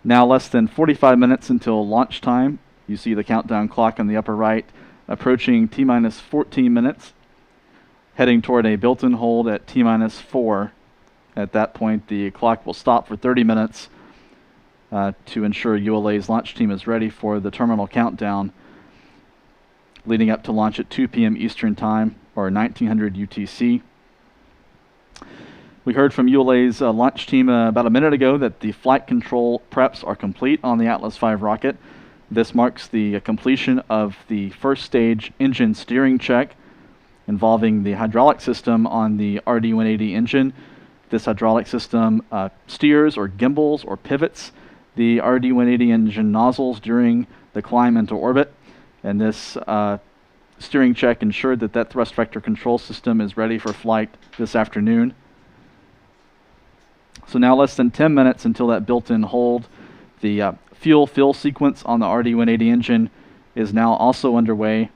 A: Now less than 45 minutes until launch time. You see the countdown clock on the upper right, approaching T-minus 14 minutes, heading toward a built-in hold at T-minus 4. At that point, the clock will stop for 30 minutes to ensure ULA's launch team is ready for the terminal countdown, leading up to launch at 2 p.m. Eastern Time, or 1900 UTC. We heard from ULA's launch team about a minute ago that the flight control preps are complete on the Atlas V rocket. This marks the completion of the first stage engine steering check involving the hydraulic system on the RD-180 engine. This hydraulic system steers or gimbals or pivots the RD-180 engine nozzles during the climb into orbit, and this steering check ensured that that thrust vector control system is ready for flight this afternoon. So now less than 10 minutes until that built-in hold. The fuel fill sequence on the RD-180 engine is now also underway.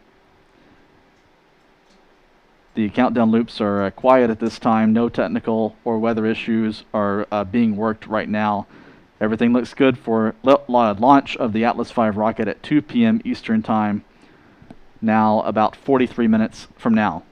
A: The countdown loops are quiet at this time. No technical or weather issues are being worked right now. Everything looks good for launch of the Atlas V rocket at 2 p.m. Eastern Time, now about 43 minutes from now.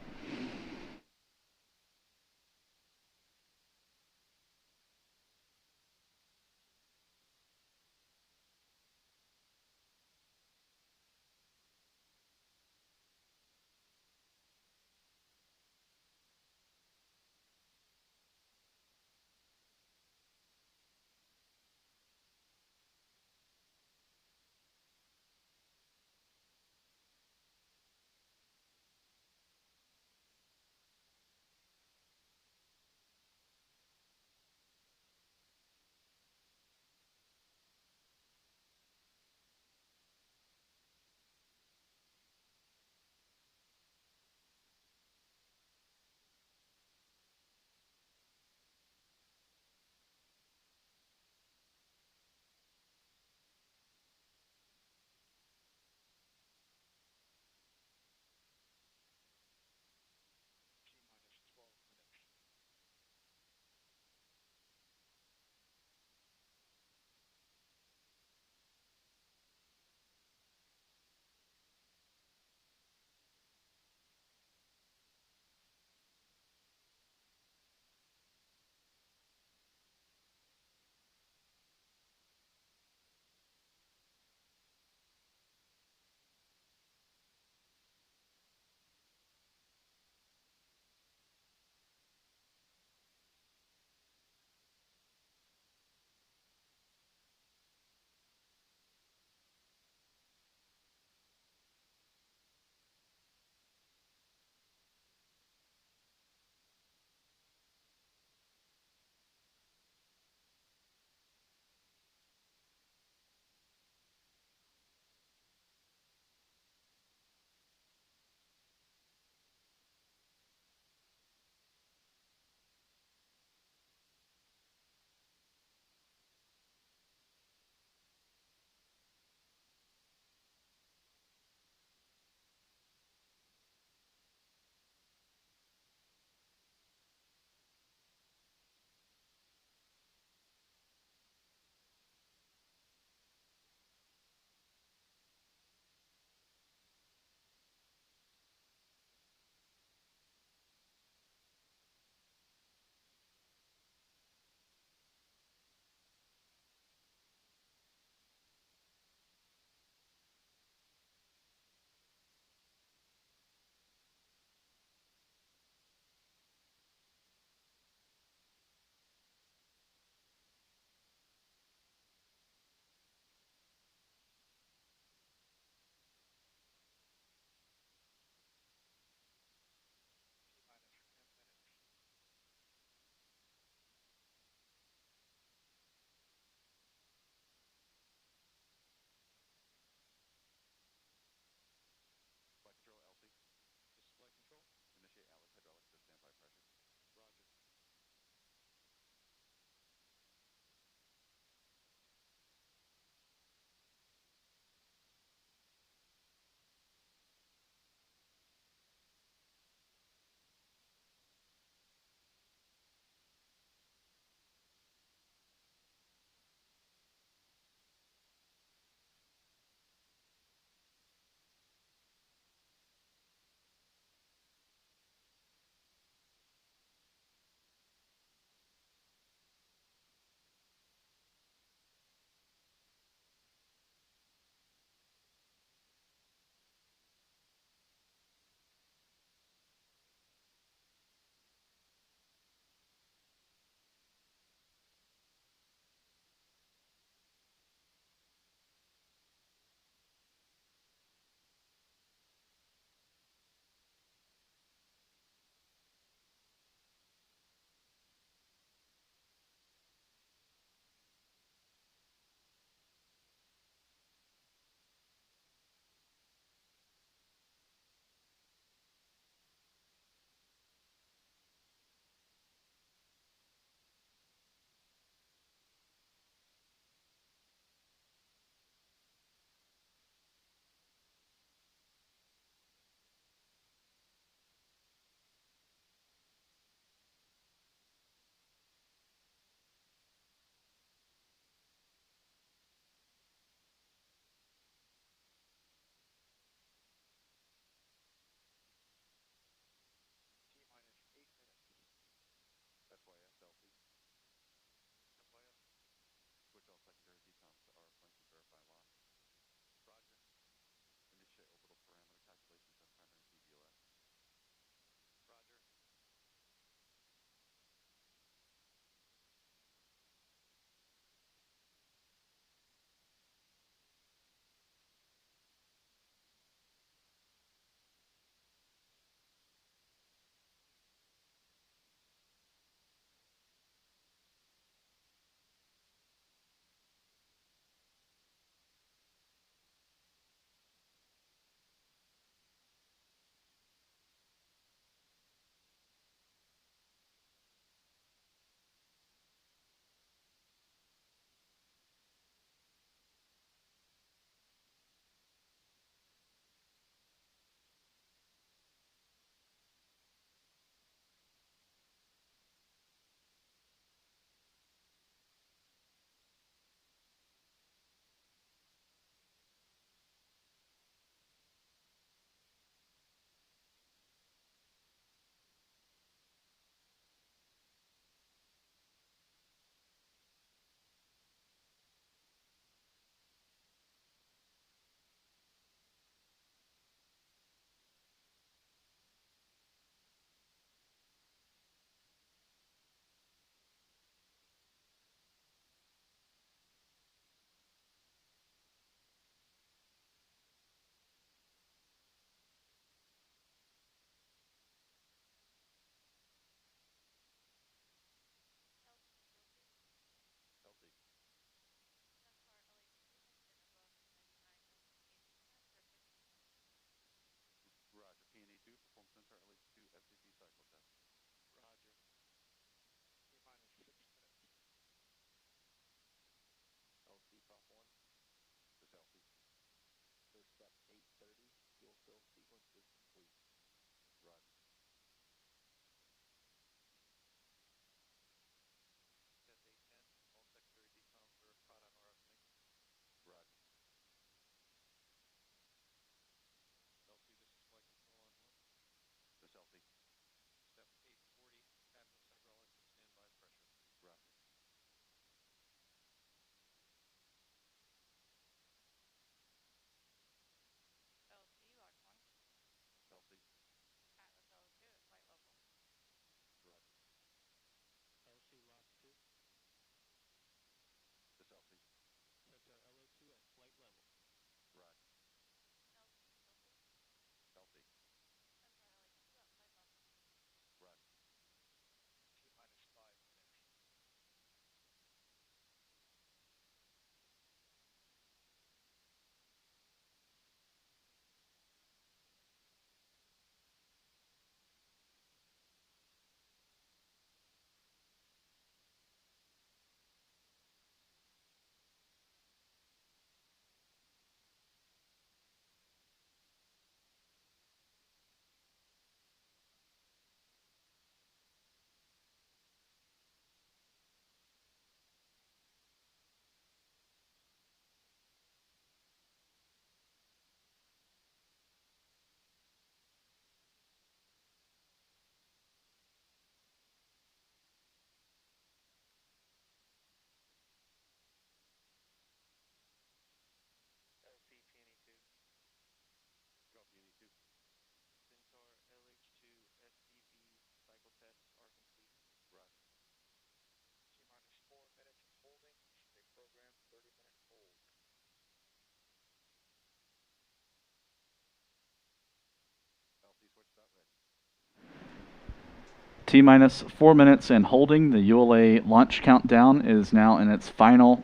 A: T-minus 4 minutes and holding. The ULA launch countdown is now in its final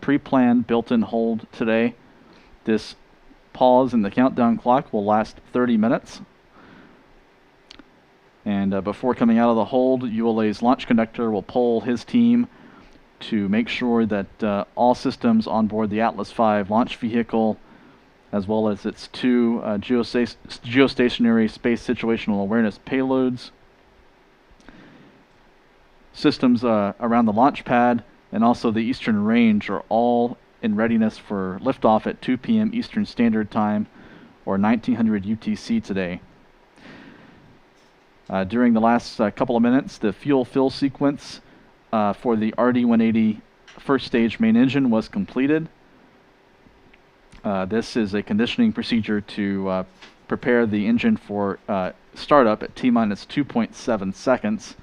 A: pre-planned built-in hold today. This pause in the countdown clock will last 30 minutes. And before coming out of the hold, ULA's launch conductor will poll his team to make sure that all systems on board the Atlas V launch vehicle, as well as its two geostationary space situational awareness payloads, systems around the launch pad, and also the Eastern Range are all in readiness for liftoff at 2 p.m. Eastern Standard Time, or 1900 UTC today. During the last couple of minutes, the fuel fill sequence for the RD-180 first stage main engine was completed. This is a conditioning procedure to prepare the engine for startup at T-minus 2.7 seconds.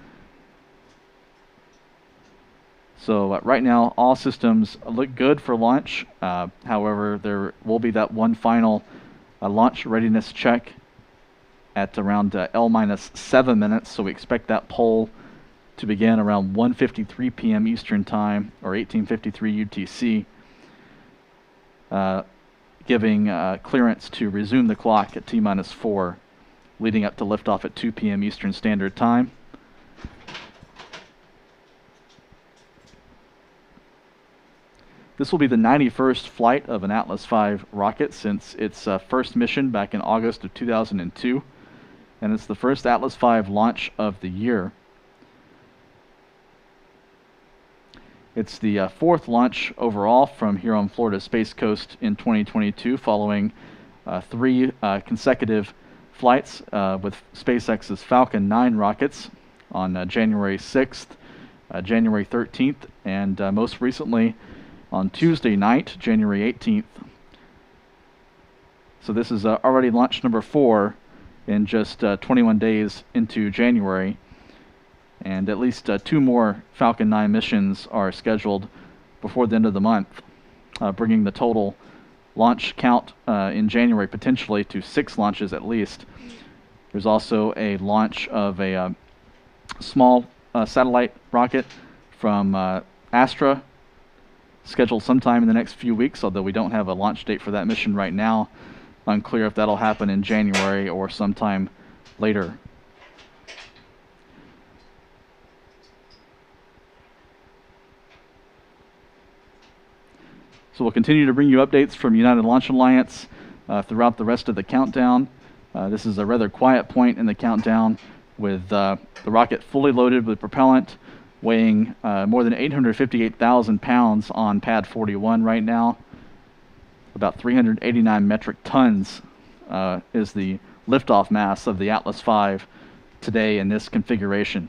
A: So right now, all systems look good for launch. However, there will be that one final launch readiness check at around L-minus 7 minutes. So we expect that poll to begin around 1:53 p.m. Eastern Time, or 18:53 UTC, giving clearance to resume the clock at T-minus 4, leading up to liftoff at 2 p.m. Eastern Standard Time. This will be the 91st flight of an Atlas V rocket since its first mission back in August of 2002, and it's the first Atlas V launch of the year. It's the fourth launch overall from here on Florida's Space Coast in 2022, following 3 consecutive flights with SpaceX's Falcon 9 rockets on January 6th, January 13th, and most recently on Tuesday night, January 18th. So this is already launch number 4 in just 21 days into January. And at least 2 more Falcon 9 missions are scheduled before the end of the month, bringing the total launch count in January potentially to 6 launches at least. There's also a launch of a small satellite rocket from Astra, scheduled sometime in the next few weeks, although we don't have a launch date for that mission right now. Unclear if that'll happen in January or sometime later. So we'll continue to bring you updates from United Launch Alliance throughout the rest of the countdown. This is a rather quiet point in the countdown, with the rocket fully loaded with propellant, weighing more than 858,000 pounds on pad 41 right now. About 389 metric tons is the liftoff mass of the Atlas V today in this configuration.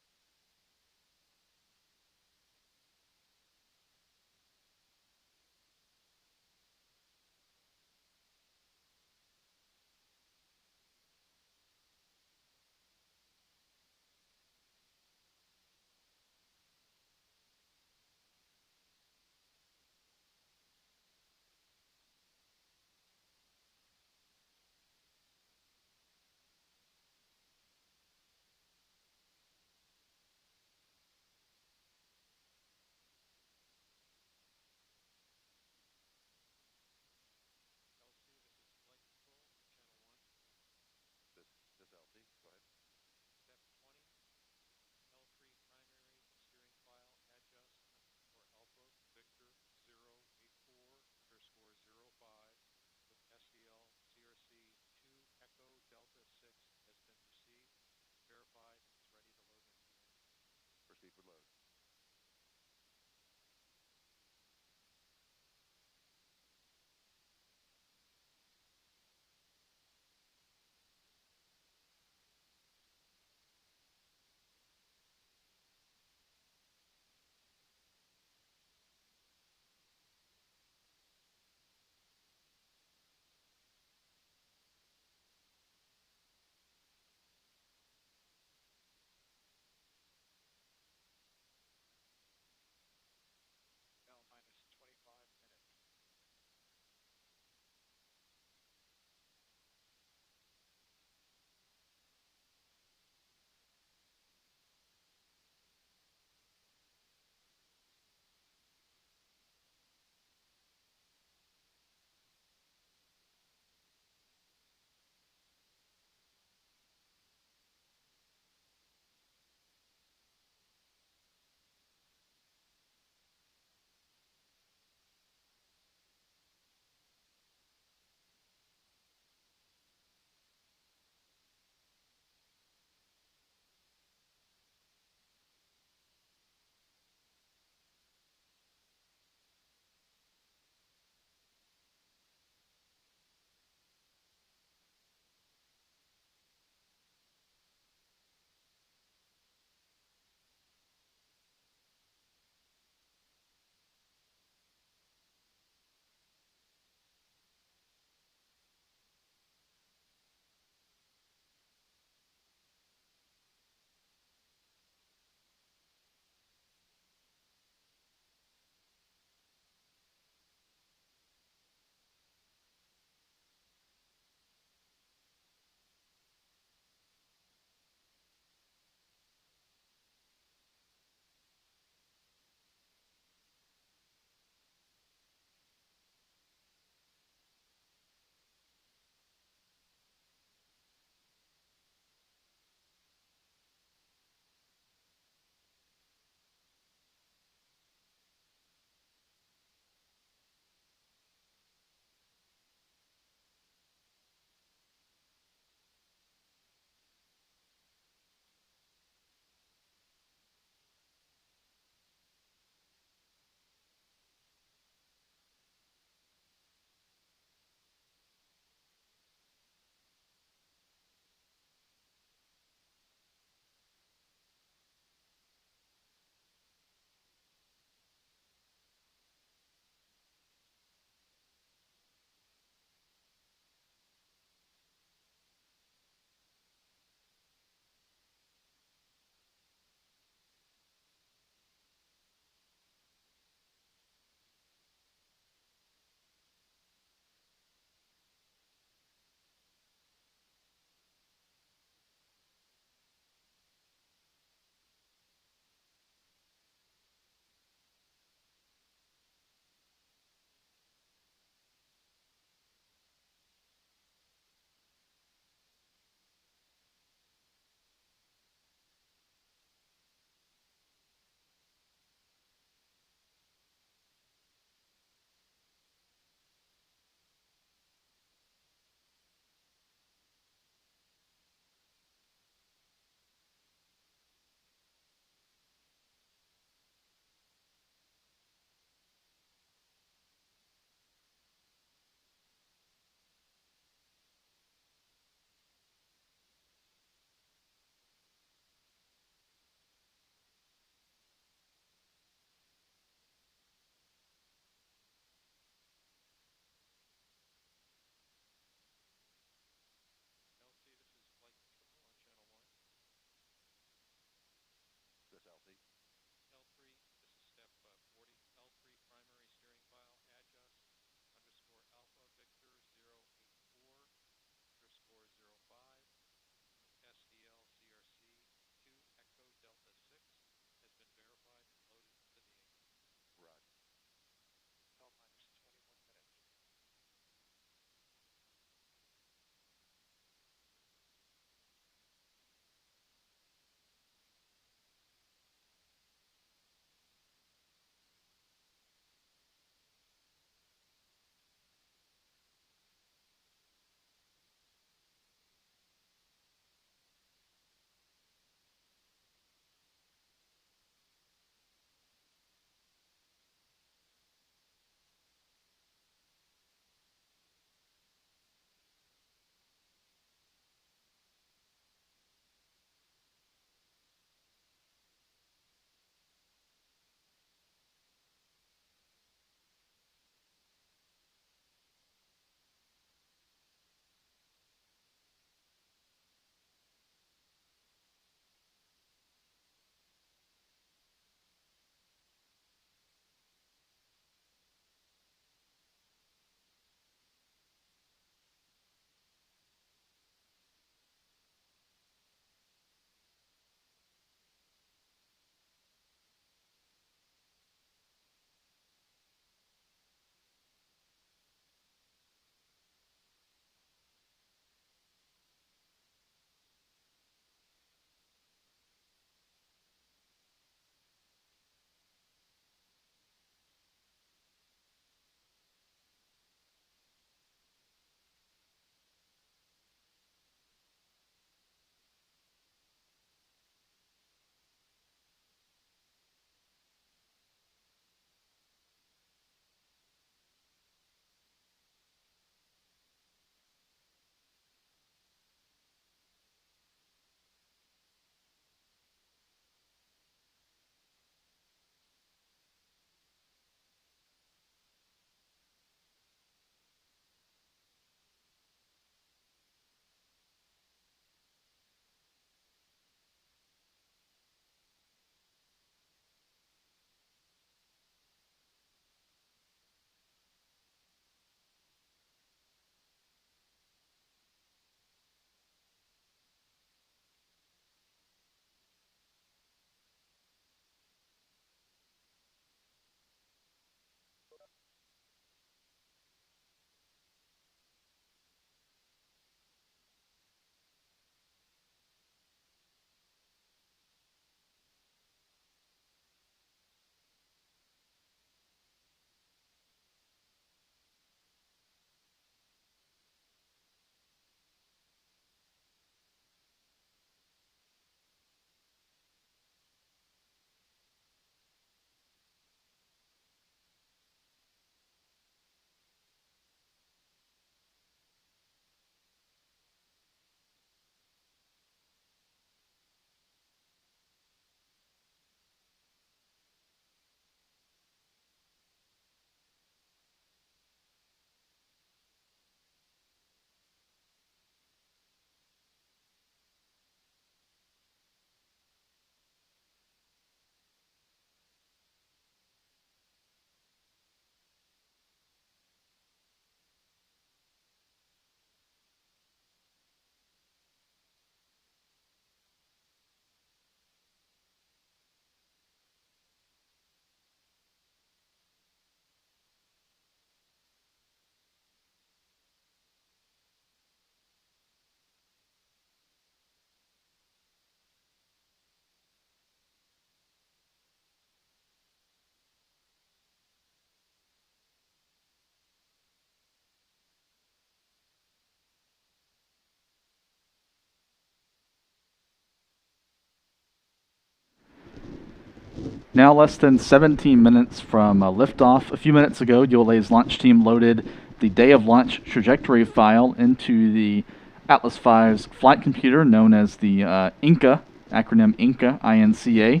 A: Now less than 17 minutes from liftoff. A few minutes ago, ULA's launch team loaded the day of launch trajectory file into the Atlas V's flight computer, known as the INCA, acronym INCA, I-N-C-A.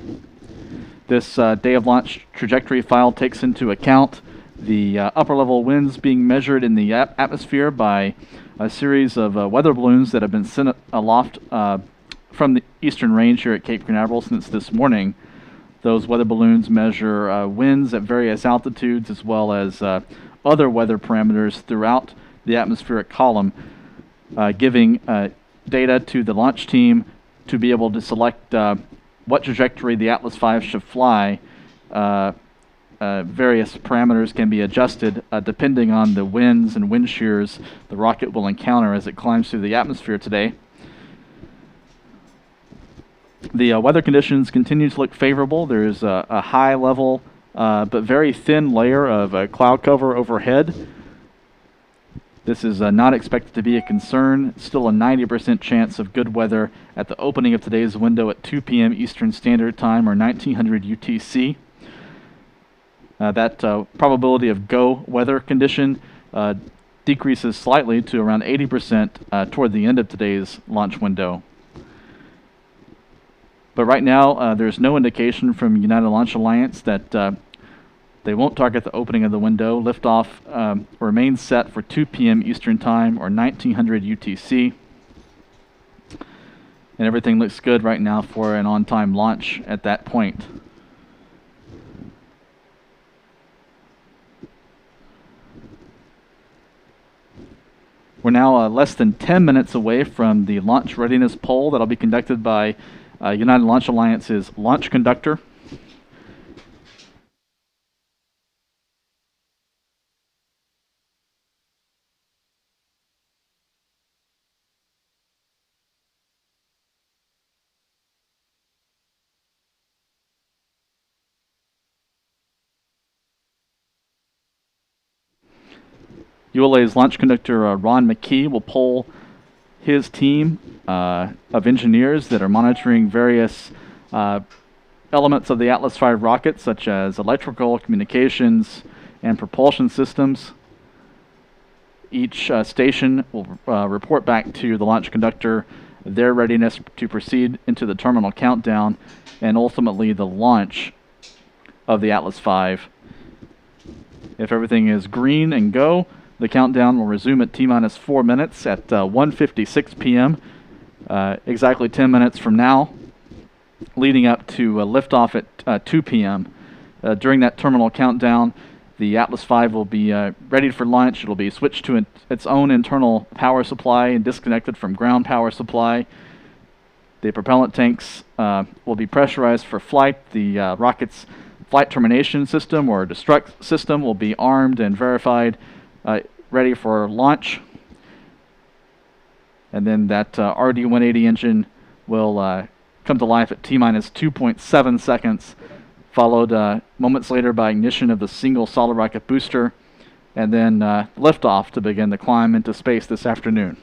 A: This day of launch trajectory file takes into account the upper level winds being measured in the atmosphere by a series of weather balloons that have been sent aloft from the eastern range here at Cape Canaveral since this morning. Those weather balloons measure winds at various altitudes as well as other weather parameters throughout the atmospheric column, giving data to the launch team to be able to select what trajectory the Atlas V should fly. Various parameters can be adjusted depending on the winds and wind shears the rocket will encounter as it climbs through the atmosphere today. The weather conditions continue to look favorable. There's a high level but very thin layer of cloud cover overhead. This is not expected to be a concern. Still a 90% chance of good weather at the opening of today's window at 2 p.m. Eastern Standard Time or 1900 UTC. That probability of go weather condition decreases slightly to around 80% toward the end of today's launch window. But right now, there's no indication from United Launch Alliance that they won't target the opening of the window. Liftoff remains set for 2 p.m. Eastern Time or 1900 UTC. And everything looks good right now for an on-time launch at that point. We're now less than 10 minutes away from the launch readiness poll that'll be conducted by United Launch Alliance's launch conductor. ULA's launch conductor, Ron McKee, will poll his team of engineers that are monitoring various elements of the Atlas V rocket, such as electrical, communications, and propulsion systems. Each station will report back to the launch conductor their readiness to proceed into the terminal countdown and ultimately the launch of the Atlas V. If everything is green and go, the countdown will resume at T-minus 4 minutes at 1:56 p.m., exactly 10 minutes from now, leading up to liftoff at 2 p.m. During that terminal countdown, the Atlas V will be ready for launch. It'll be switched to its own internal power supply and disconnected from ground power supply. The propellant tanks will be pressurized for flight. The rocket's flight termination system or destruct system will be armed and verified, ready for launch. And then that RD-180 engine will come to life at T-minus 2.7 seconds, followed moments later by ignition of the single solid rocket booster, and then liftoff to begin the climb into space this afternoon.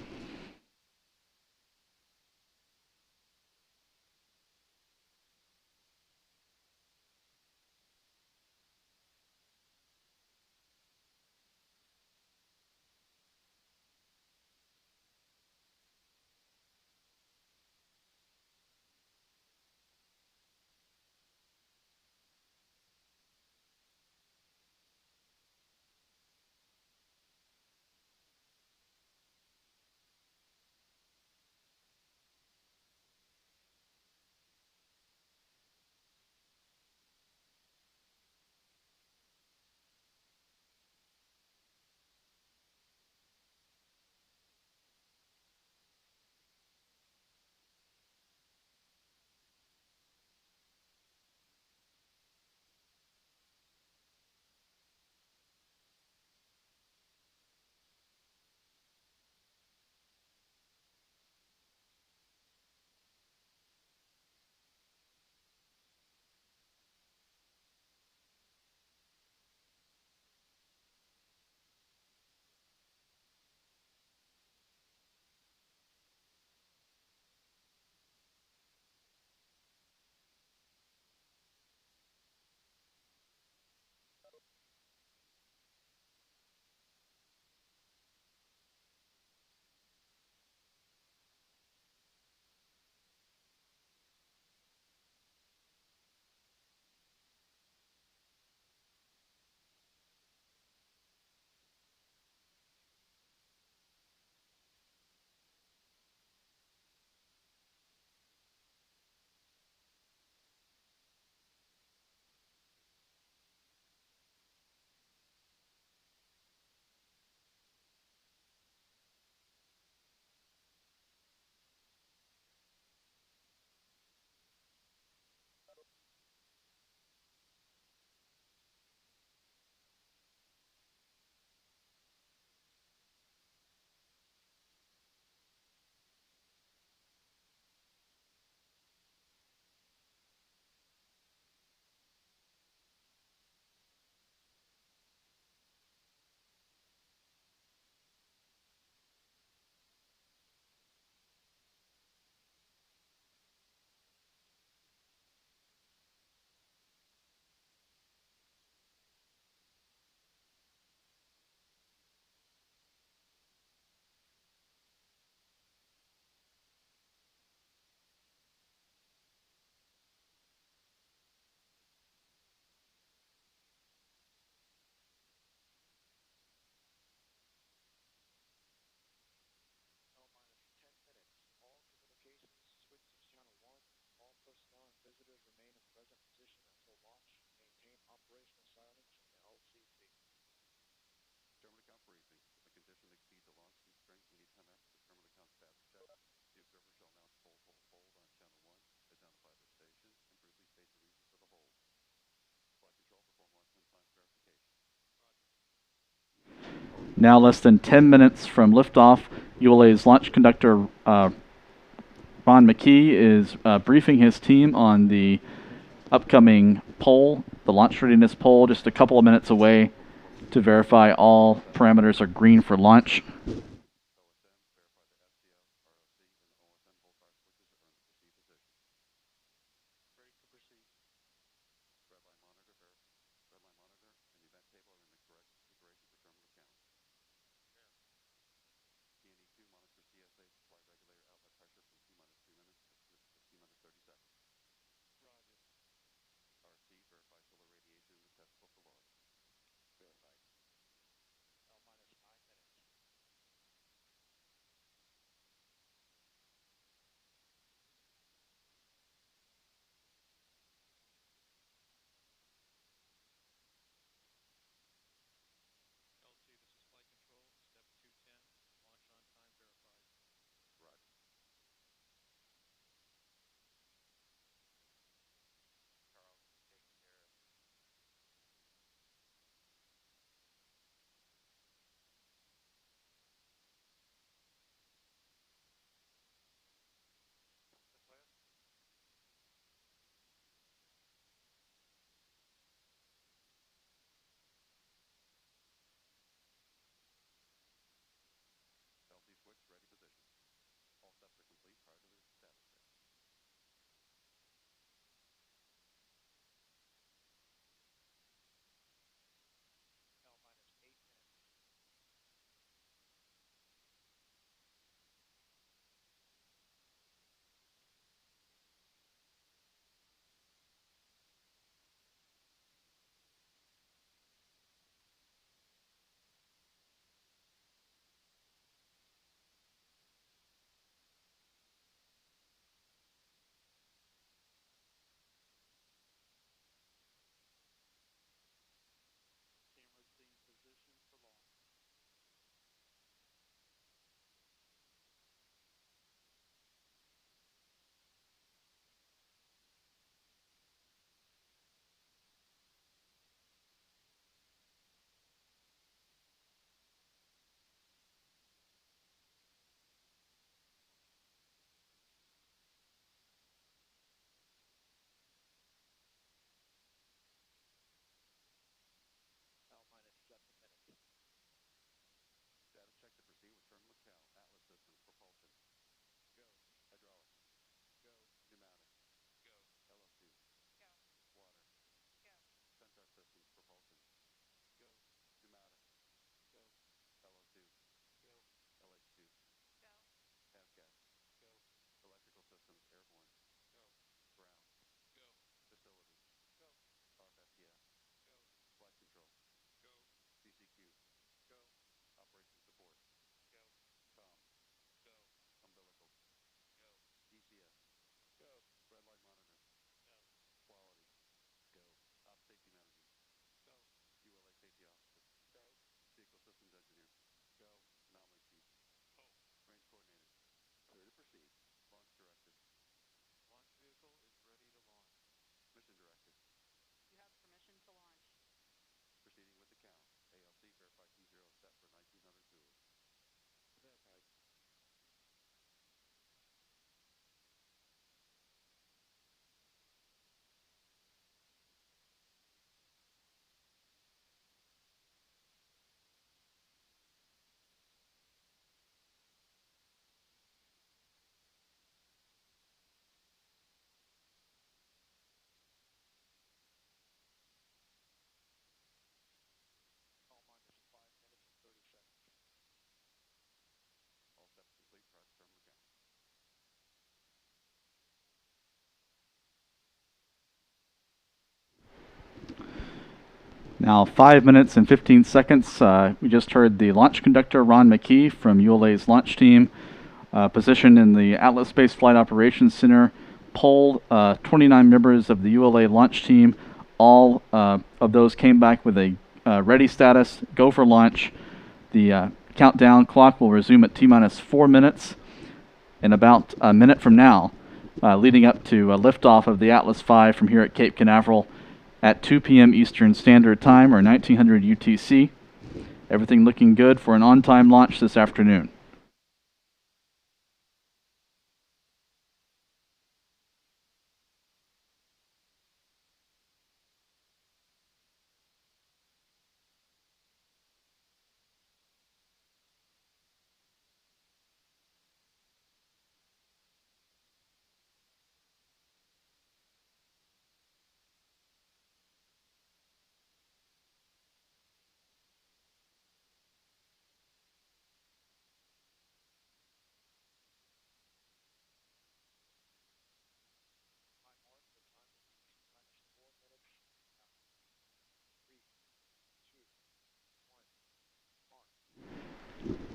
A: Now less than 10 minutes from liftoff, ULA's launch conductor Ron McKee is briefing his team on the upcoming poll, the launch readiness poll, just a couple of minutes away to verify all parameters are green for launch. Now 5 minutes and 15 seconds. We just heard the launch conductor, Ron McKee from ULA's launch team, positioned in the Atlas Space Flight Operations Center, polled 29 members of the ULA launch team. All of those came back with a ready status, go for launch. The countdown clock will resume at T-minus 4 minutes in about a minute from now, leading up to liftoff of the Atlas V from here at Cape Canaveral at 2 p.m. Eastern Standard Time, or 1900 UTC. Everything looking good for an on-time launch this afternoon.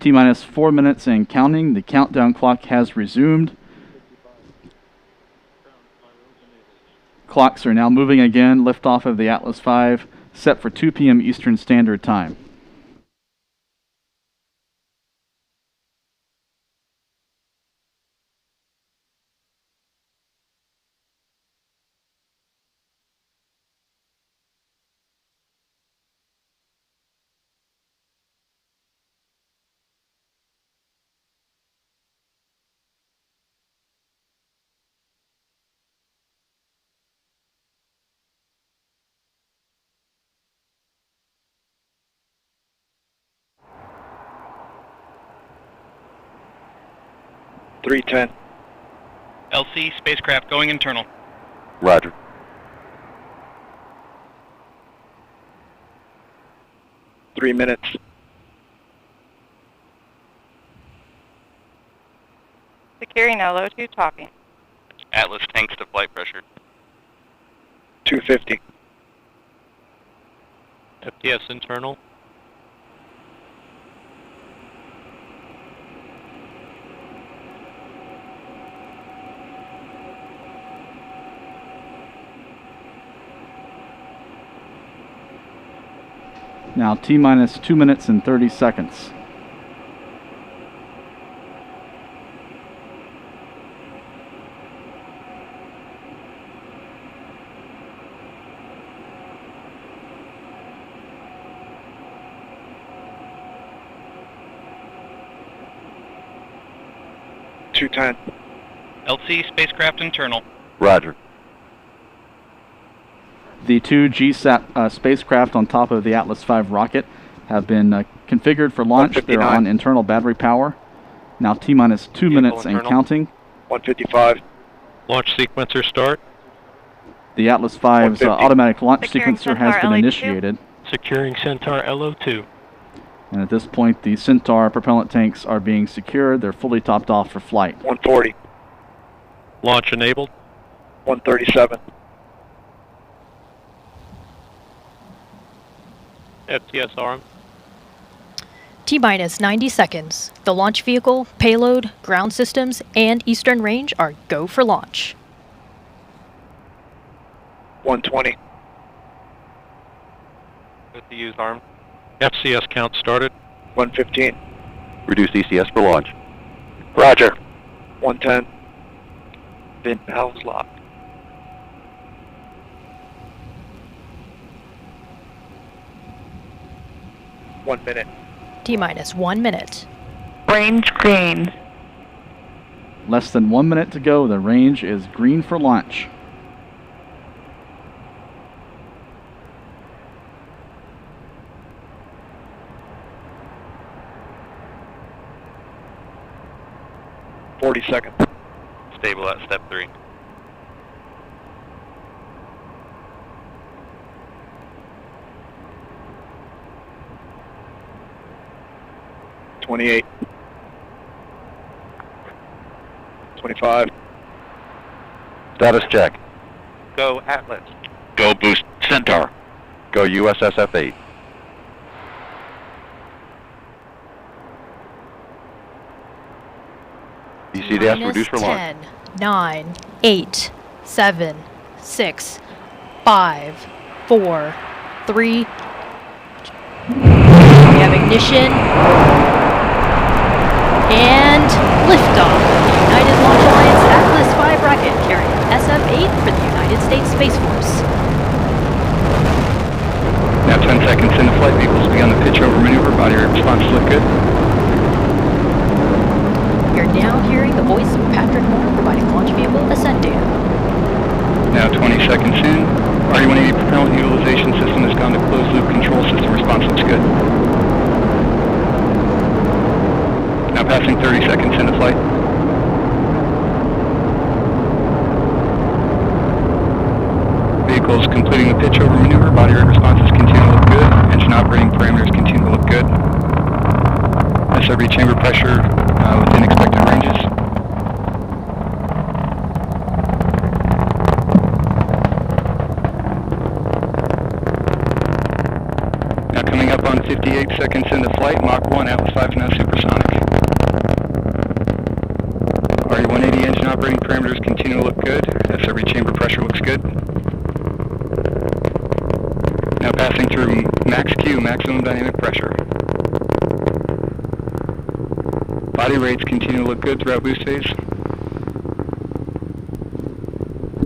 A: T-minus 4 minutes and counting. The countdown clock has resumed. Clocks are now moving again. Liftoff of the Atlas V set for 2 p.m. Eastern Standard Time.
C: .310.
D: LC, spacecraft going internal.
C: Roger. Three minutes.
E: Securing LO2 topping.
D: Atlas tanks to flight pressure.
C: 250.
D: FTS internal.
A: Now T-minus 2 minutes and 30 seconds.
C: .210.
D: LC, spacecraft internal.
C: Roger.
A: The 2 GSSAP spacecraft on top of the Atlas V rocket have been configured for launch. They're on internal battery power. Now T-minus 2 minutes and counting.
C: 155.
D: Launch sequencer start.
A: The Atlas V's automatic launch
E: Securing
A: sequencer has
E: Centaur
A: been
E: LA2.
A: initiated.
D: Securing Centaur LO2.
A: And at this point, the Centaur propellant tanks are being secured. They're fully topped off for flight.
C: 140.
D: Launch enabled.
C: 137.
D: FTS arm.
F: T-minus 90 seconds. The launch vehicle, payload, ground systems, and eastern range are go for launch.
C: 120.
D: With the use arm. FCS count started.
C: 115.
G: Reduce ECS for launch.
C: Roger. 110. Vent valves locked. One minute.
F: T-minus 1 minute.
E: Range green.
A: Less than 1 minute to go. The range is green for launch.
C: .40
D: Stable at step 3.
C: .28. 25.
G: Status check.
D: Go Atlas.
G: Go boost Centaur. Go USSF 8. ECDS
F: Minus
G: reduce for launch.
F: 10, 9, 8, 7, 6, 5, 4, 3. We have ignition. And liftoff of the United Launch Alliance Atlas V rocket carrying SF-8 for the United States Space Force.
D: Now 10 seconds into flight, vehicles begin the pitch over maneuver. Body
C: Body rate response look good.
F: You're now hearing the voice of Patrick Moore providing launch vehicle ascent data.
C: Now 20 seconds in. RE-180 propellant utilization system has gone to closed loop control system. Response looks good. Now passing 30 seconds into flight. Vehicles completing the pitch over maneuver. Body rate responses continue to look good. Engine operating parameters continue to look good. SRB chamber pressure within expected ranges. Now coming up on 58 seconds into flight. Mach 1, Atlas 5 is now supersonic. RE-180 engine operating parameters continue to look good. SRB chamber pressure looks good. Now passing through max Q, maximum dynamic pressure. Body rates continue to look good throughout boost phase.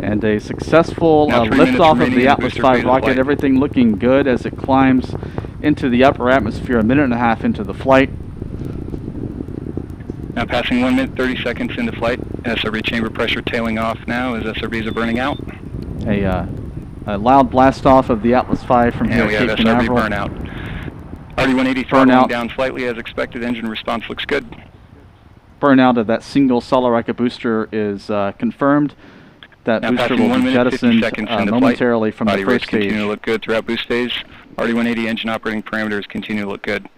A: And a successful
C: Now 3 minutes
A: liftoff of
C: remaining
A: the
C: in
A: Atlas
C: booster
A: 5
C: phase of
A: rocket,
C: flight.
A: everything looking good as it climbs into the upper atmosphere a minute and a half into the flight.
C: Now passing 1 minute 30 seconds into flight. SRB chamber pressure tailing off now as SRBs are burning out.
A: A loud blast off of the Atlas 5 from here
C: And we
A: at
C: have
A: Cape
C: SRB
A: Canaveral.
C: burnout. RE-180 throttling down slightly as expected. Engine response looks good.
A: Burnout of that single solid rocket booster is confirmed. That
C: Now
A: booster
C: passing
A: will
C: 1
A: be
C: minute 50
A: jettisoned
C: seconds into
A: momentarily
C: flight.
A: from
C: Body
A: the
C: rates
A: first stage.
C: continue to look good throughout boost phase. RE-180 engine operating parameters continue to look good.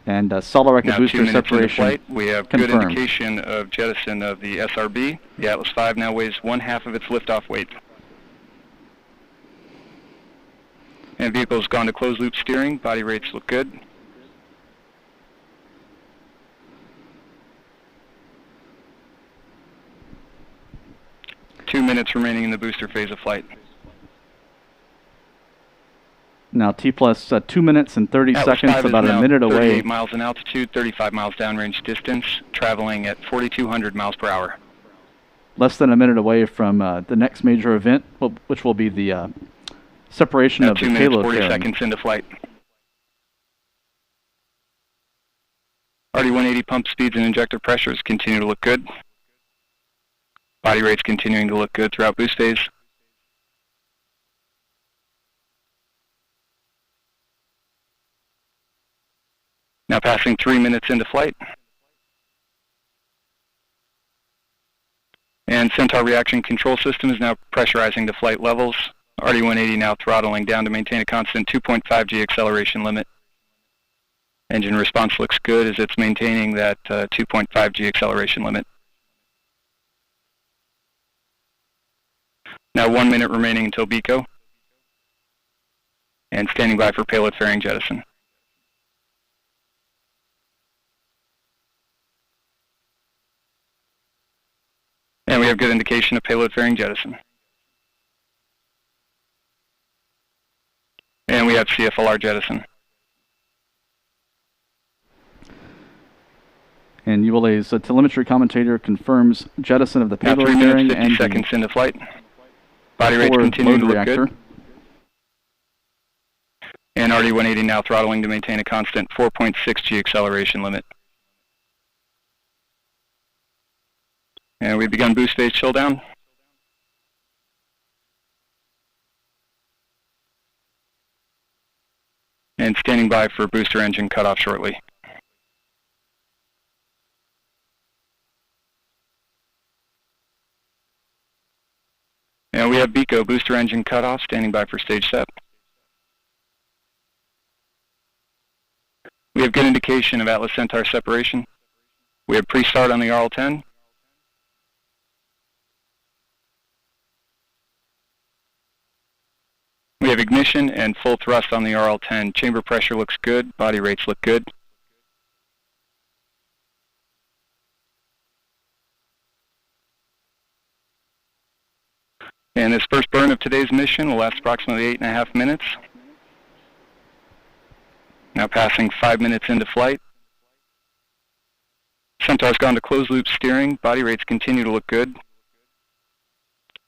A: And solid rocket
C: Now 2
A: booster
C: minutes into
A: separation
C: flight, we have
A: confirmed.
C: good indication of jettison of the SRB. The Atlas 5 now weighs 1/2 of its liftoff weight. And vehicle's gone to closed loop steering. Body rates look good. Two minutes remaining in the booster phase of flight.
A: Now T plus 2 minutes and 30
C: Atlas
A: seconds,
C: 5 is
A: about a
C: now
A: minute
C: 38
A: away.
C: miles in altitude, 35 miles downrange distance, traveling at 4,200 miles per hour.
A: Less than a minute away from the next major event, which will be the separation
C: Now
A: of
C: 2
A: the
C: minutes,
A: payload
C: 40
A: fairing.
C: seconds into flight. RD-180 pump speeds and injector pressures continue to look good. Body rates continuing to look good throughout boost phase. Now passing 3 minutes into flight. And Centaur reaction control system is now pressurizing to flight levels. RD-180 now throttling down to maintain a constant 2.5 G acceleration limit. Engine response looks good as it's maintaining that 2.5 G acceleration limit. Now 1 minute remaining until BECO. And standing by for payload fairing jettison. And we have good indication of payload fairing jettison. And we have CFLR jettison.
A: And ULA's telemetry commentator confirms jettison of the
C: Now
A: payload
C: 3
A: fairing
C: minutes, 50
A: and
C: seconds
A: the
C: into flight. Body rates
A: forward
C: continue to
A: load
C: look
A: reactor.
C: good. And RD-180 now throttling to maintain a constant 4.6 G acceleration limit. And we've begun boost phase chill down. And standing by for booster engine cutoff shortly. And we have BECO, booster engine cutoff, standing by for stage SEP. We have good indication of Atlas Centaur separation. We have pre-start on the RL-10. We have ignition and full thrust on the RL-10. Chamber pressure looks good. Body rates look good. And this first burn of today's mission will last approximately 8.5 minutes. Now passing 5 minutes into flight. Centaur's gone to closed loop steering. Body rates continue to look good.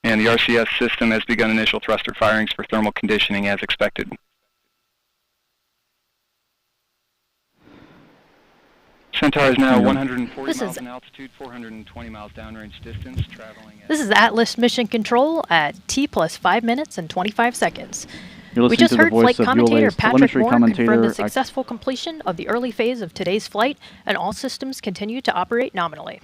C: And the RCS system has begun initial thruster firings for thermal conditioning as expected. Centaur is now
A: Yeah.
C: 140
F: This
C: miles
F: is-
C: in altitude, 420 miles downrange distance, traveling at...
F: This is Atlas Mission Control at T plus 5 minutes and 25 seconds.
A: You're
F: We
A: listening
F: just
A: to the
F: heard
A: voice
F: flight
A: of
F: commentator
A: ULA's
F: Patrick
A: telemetry
F: Moore confirm
A: commentator.
F: the successful completion of the early phase of today's flight, and all systems continue to operate nominally.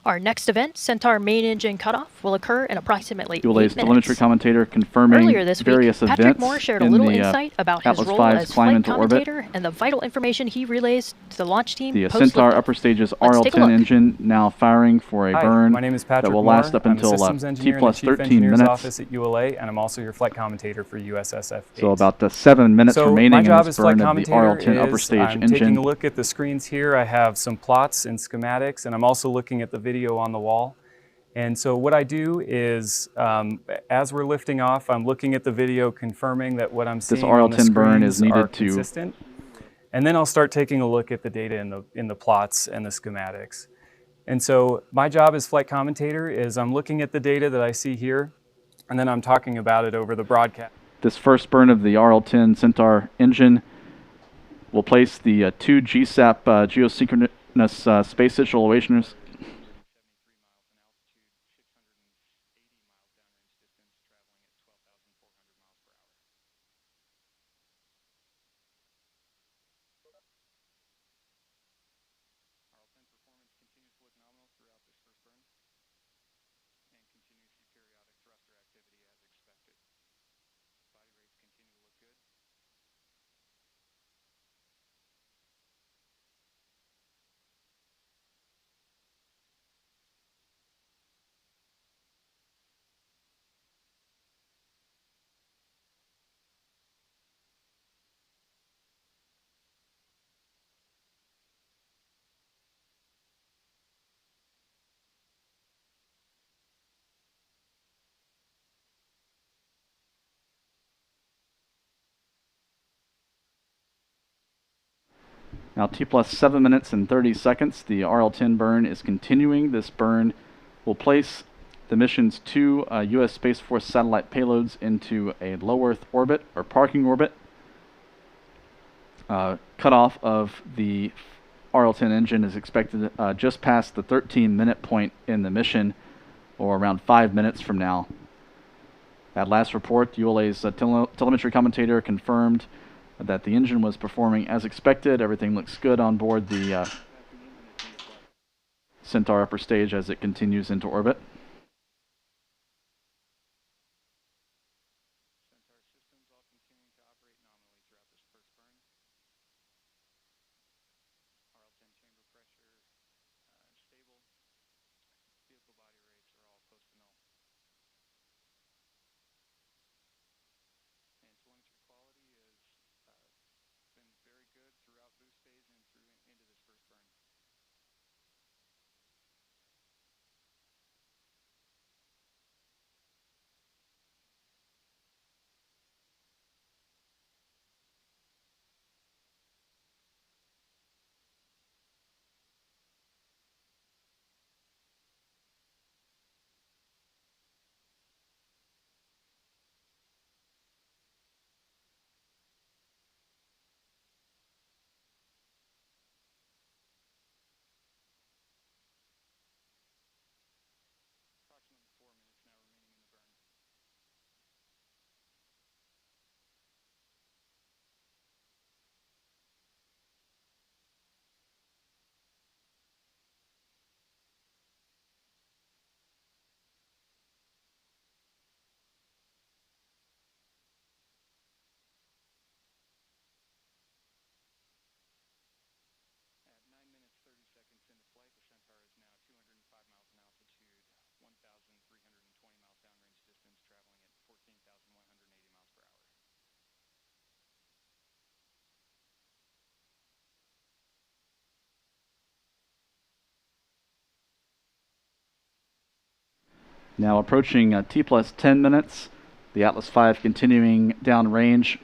F: Our next event, Centaur main engine cutoff, will occur in approximately 8
A: ULA's
F: minutes.
A: telemetry commentator confirming
F: Earlier this week,
A: various
F: Patrick
A: events
F: Moore shared a
A: in
F: little
A: the
F: insight about his
A: Atlas
F: role
A: V's
F: as
A: climb
F: flight
A: into orbit.
F: commentator and the vital information he relays to the launch team
A: The
F: post
A: Centaur
F: liftoff.
A: upper stage's
F: Let's take a look.
A: RL-10 engine now firing for a
H: Hi,
A: burn
H: my name is Patrick
A: that will
H: Moore.
A: last up
H: I'm
A: until
H: a systems
A: T
H: engineer in the
A: plus
H: Chief
A: 13
H: Engineer's
A: minutes.
H: office at ULA, and I'm also your flight commentator for USSF.
A: So about 7 minutes
H: So
A: remaining
H: my job
A: in this
H: as flight
A: burn of the
H: commentator
A: RL-10 upper
H: is
A: stage
H: I'm
A: engine.
H: taking a look at the screens here. I have some plots and schematics, and I'm also looking at the video on the wall. And so what I do is, as we're lifting off, I'm looking at the video, confirming that what I'm seeing on the
A: RL-10 burn is
H: screens are
A: needed to-
H: consistent. And then I'll start taking a look at the data in the plots and the schematics. And so my job as flight commentator is I'm looking at the data that I see here, and then I'm talking about it over the broadcast.
A: This first burn of the RL-10 Centaur engine will place the 2 GSAP geosynchronous space situationers. Now T plus 7 minutes and 30 seconds. The RL-10 burn is continuing. This burn will place the mission's 2 U.S. Space Force satellite payloads into a low Earth orbit, or parking orbit. Cutoff of the RL-10 engine is expected just past the 13-minute point in the mission, or around 5 minutes from now. At last report, ULA's telemetry commentator confirmed that the engine was performing as expected. Everything looks good on board the Centaur upper stage as it continues into orbit. Now approaching T plus 10 minutes, the Atlas V continuing downrange.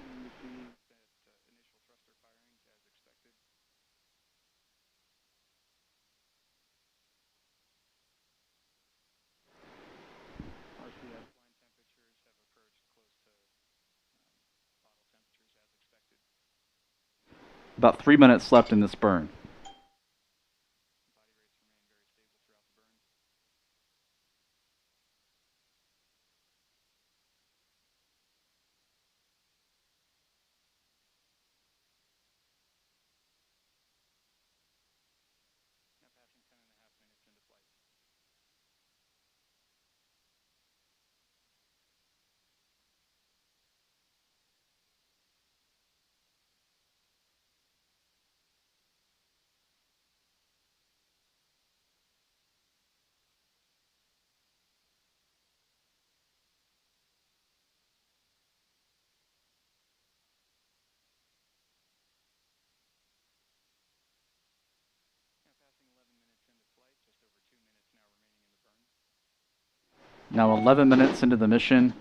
A: About 3 minutes left in this burn. Now 11 minutes into the mission,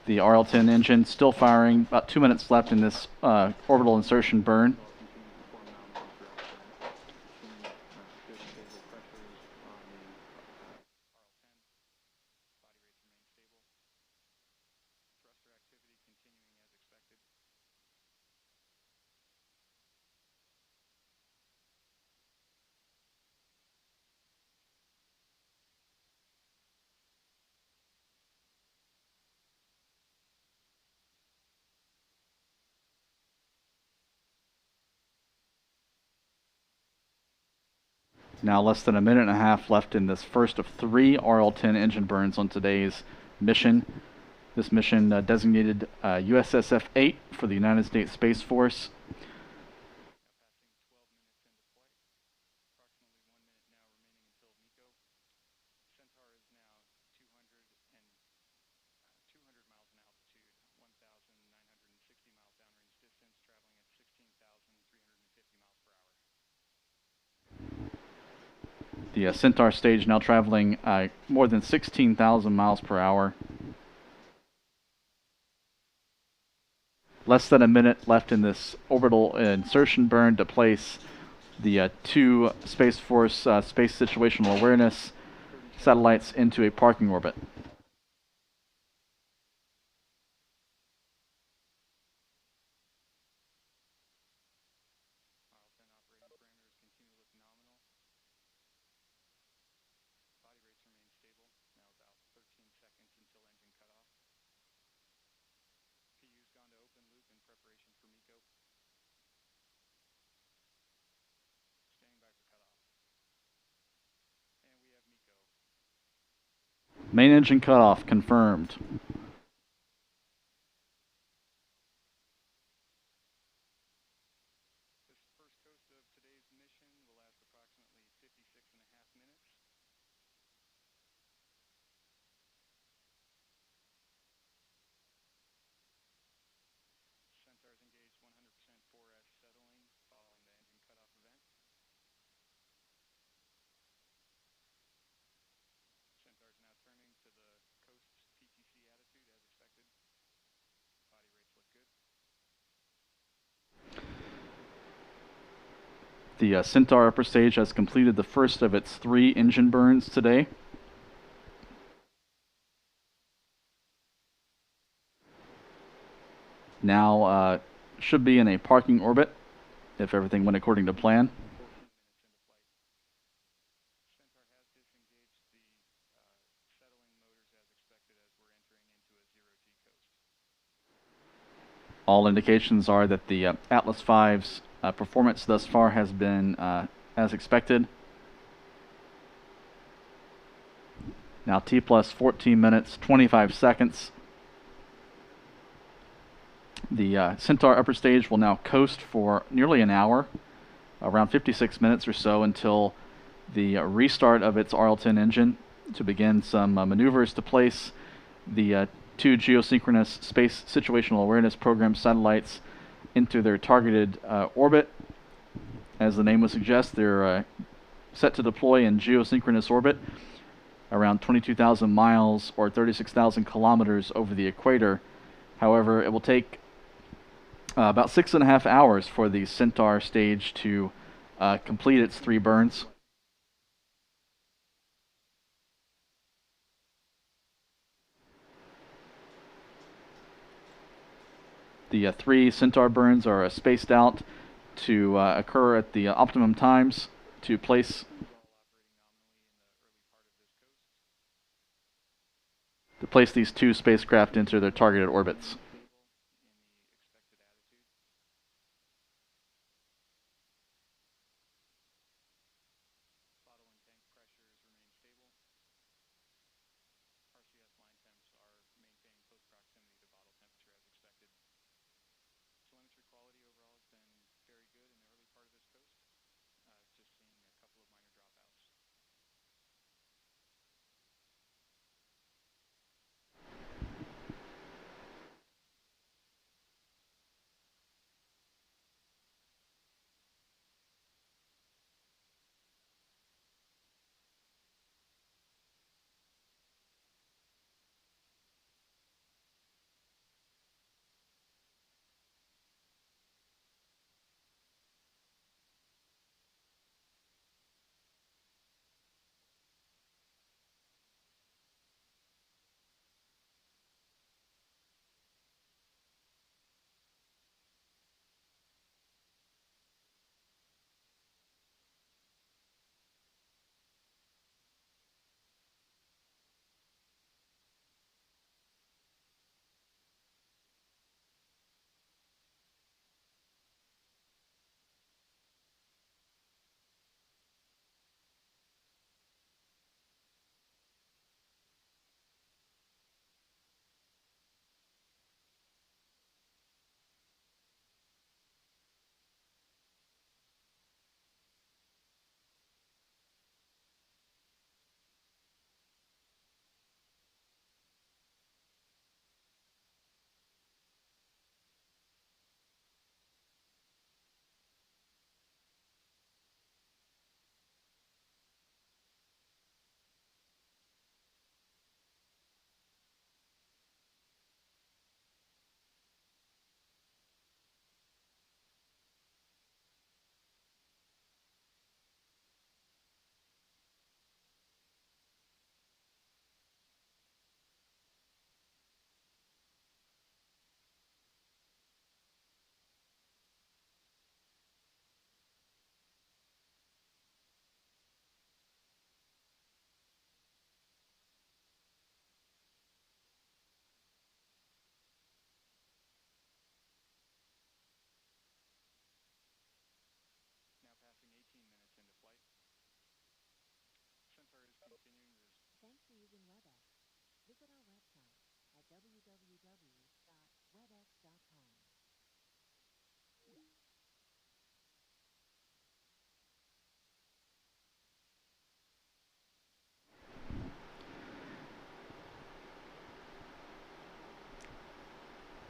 A: the RL-10 engine still firing, about 2 minutes left in this orbital insertion burn. Now less than a minute and a half left in this first of 3 RL-10 engine burns on today's mission. This mission designated USSF 8 for the United States Space Force. The Centaur stage now traveling more than 16,000 miles per hour. Less than a minute left in this orbital insertion burn to place the 2 Space Force Space Situational Awareness satellites into a parking orbit. Main engine cutoff confirmed. The Centaur upper stage has completed the first of its 3 engine burns today. Now should be in a parking orbit if everything went according to plan. All indications are that the Atlas V's performance thus far has been as expected. Now T plus 14 minutes, 25 seconds. The Centaur upper stage will now coast for nearly an hour, around 56 minutes or so, until the restart of its RL-10 engine to begin some maneuvers to place the 2 Geosynchronous Space Situational Awareness Program satellites into their targeted orbit. As the name would suggest, they're set to deploy in geosynchronous orbit around 22,000 miles or 36,000 kilometers over the equator. However, it will take about 6.5 hours for the Centaur stage to complete its 3 burns. The 3 Centaur burns are spaced out to occur at the optimum times to place these 2 spacecraft into their targeted orbits.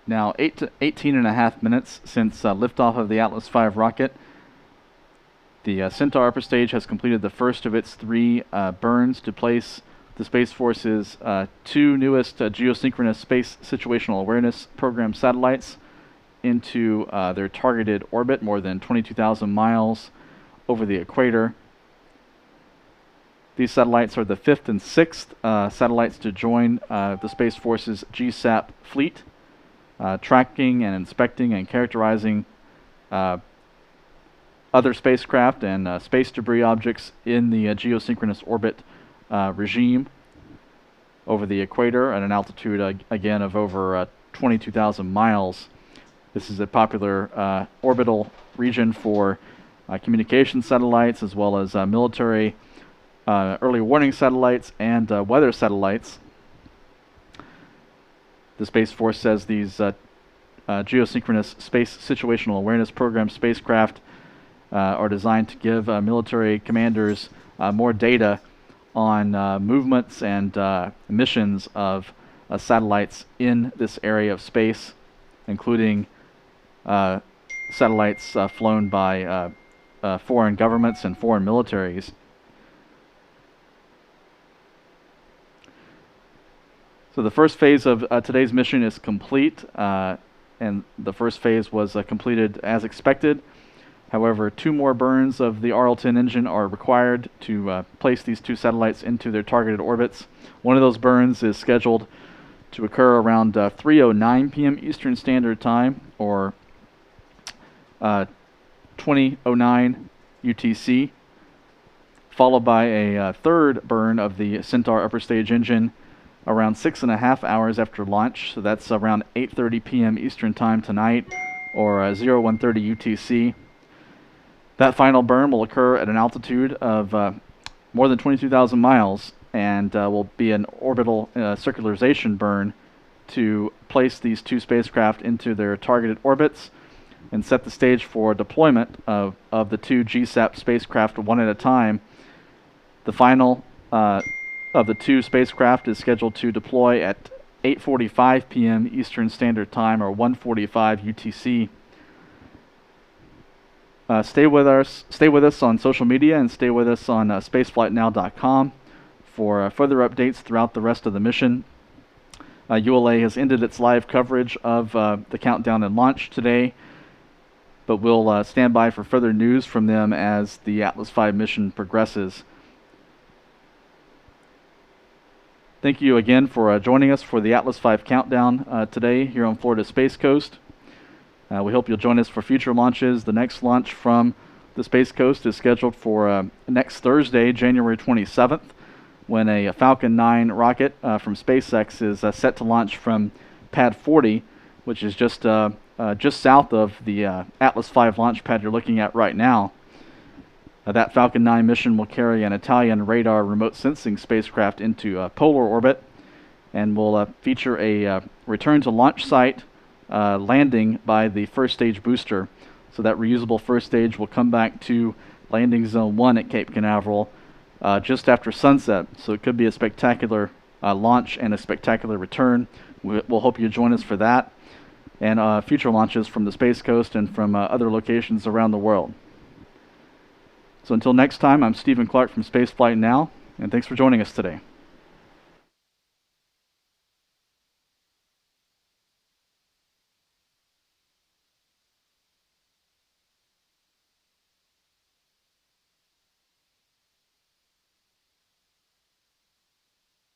A: Now 18.5 minutes since liftoff of the Atlas V rocket. The Centaur upper stage has completed the first of its 3 burns to place the Space Force's 2 newest Geosynchronous Space Situational Awareness Program satellites into their targeted orbit, more than 22,000 miles over the equator. These satellites are the 5th and 6th satellites to join the Space Force's GSSAP fleet, tracking and inspecting and characterizing other spacecraft and space debris objects in the geosynchronous orbit regime over the equator at an altitude again of over 22,000 miles. This is a popular orbital region for communication satellites as well as military early warning satellites and weather satellites. The Space Force says these Geosynchronous Space Situational Awareness Program spacecraft are designed to give military commanders more data on movements and missions of satellites in this area of space, including satellites flown by foreign governments and foreign militaries. So the first phase of today's mission is complete, and the first phase was completed as expected. However, 2 more burns of the RL-10 engine are required to place these 2 satellites into their targeted orbits. One of those burns is scheduled to occur around 3:09 p.m. Eastern Standard Time, or 20:09 UTC, followed by a third burn of the Centaur upper stage engine around 6.5 hours after launch. So that's around 8:30 p.m. Eastern Time tonight, or 01:30 UTC. That final burn will occur at an altitude of more than 22,000 miles and will be an orbital circularization burn to place these 2 spacecraft into their targeted orbits and set the stage for deployment of the 2 GSSAP spacecraft one at a time. The final of the 2 spacecraft is scheduled to deploy at 8:45 p.m. Eastern Standard Time, or 1:45 UTC. Stay with us on social media, and stay with us on spaceflightnow.com for further updates throughout the rest of the mission. ULA has ended its live coverage of the countdown and launch today, but we'll stand by for further news from them as the Atlas V mission progresses. Thank you again for joining us for the Atlas V countdown today here on Florida Space Coast. We hope you'll join us for future launches. The next launch from the Space Coast is scheduled for next Thursday, January 27th, when a Falcon 9 rocket from SpaceX is set to launch from Pad 40, which is just south of the Atlas V launch pad you're looking at right now. That Falcon 9 mission will carry an Italian radar remote sensing spacecraft into polar orbit and will feature a return to launch site landing by the first stage booster. So that reusable first stage will come back to landing zone 1 at Cape Canaveral just after sunset. So it could be a spectacular launch and a spectacular return. We'll hope you join us for that and future launches from the Space Coast and from other locations around the world. So until next time, I'm Stephen Clark from Spaceflight Now, and thanks for joining us today.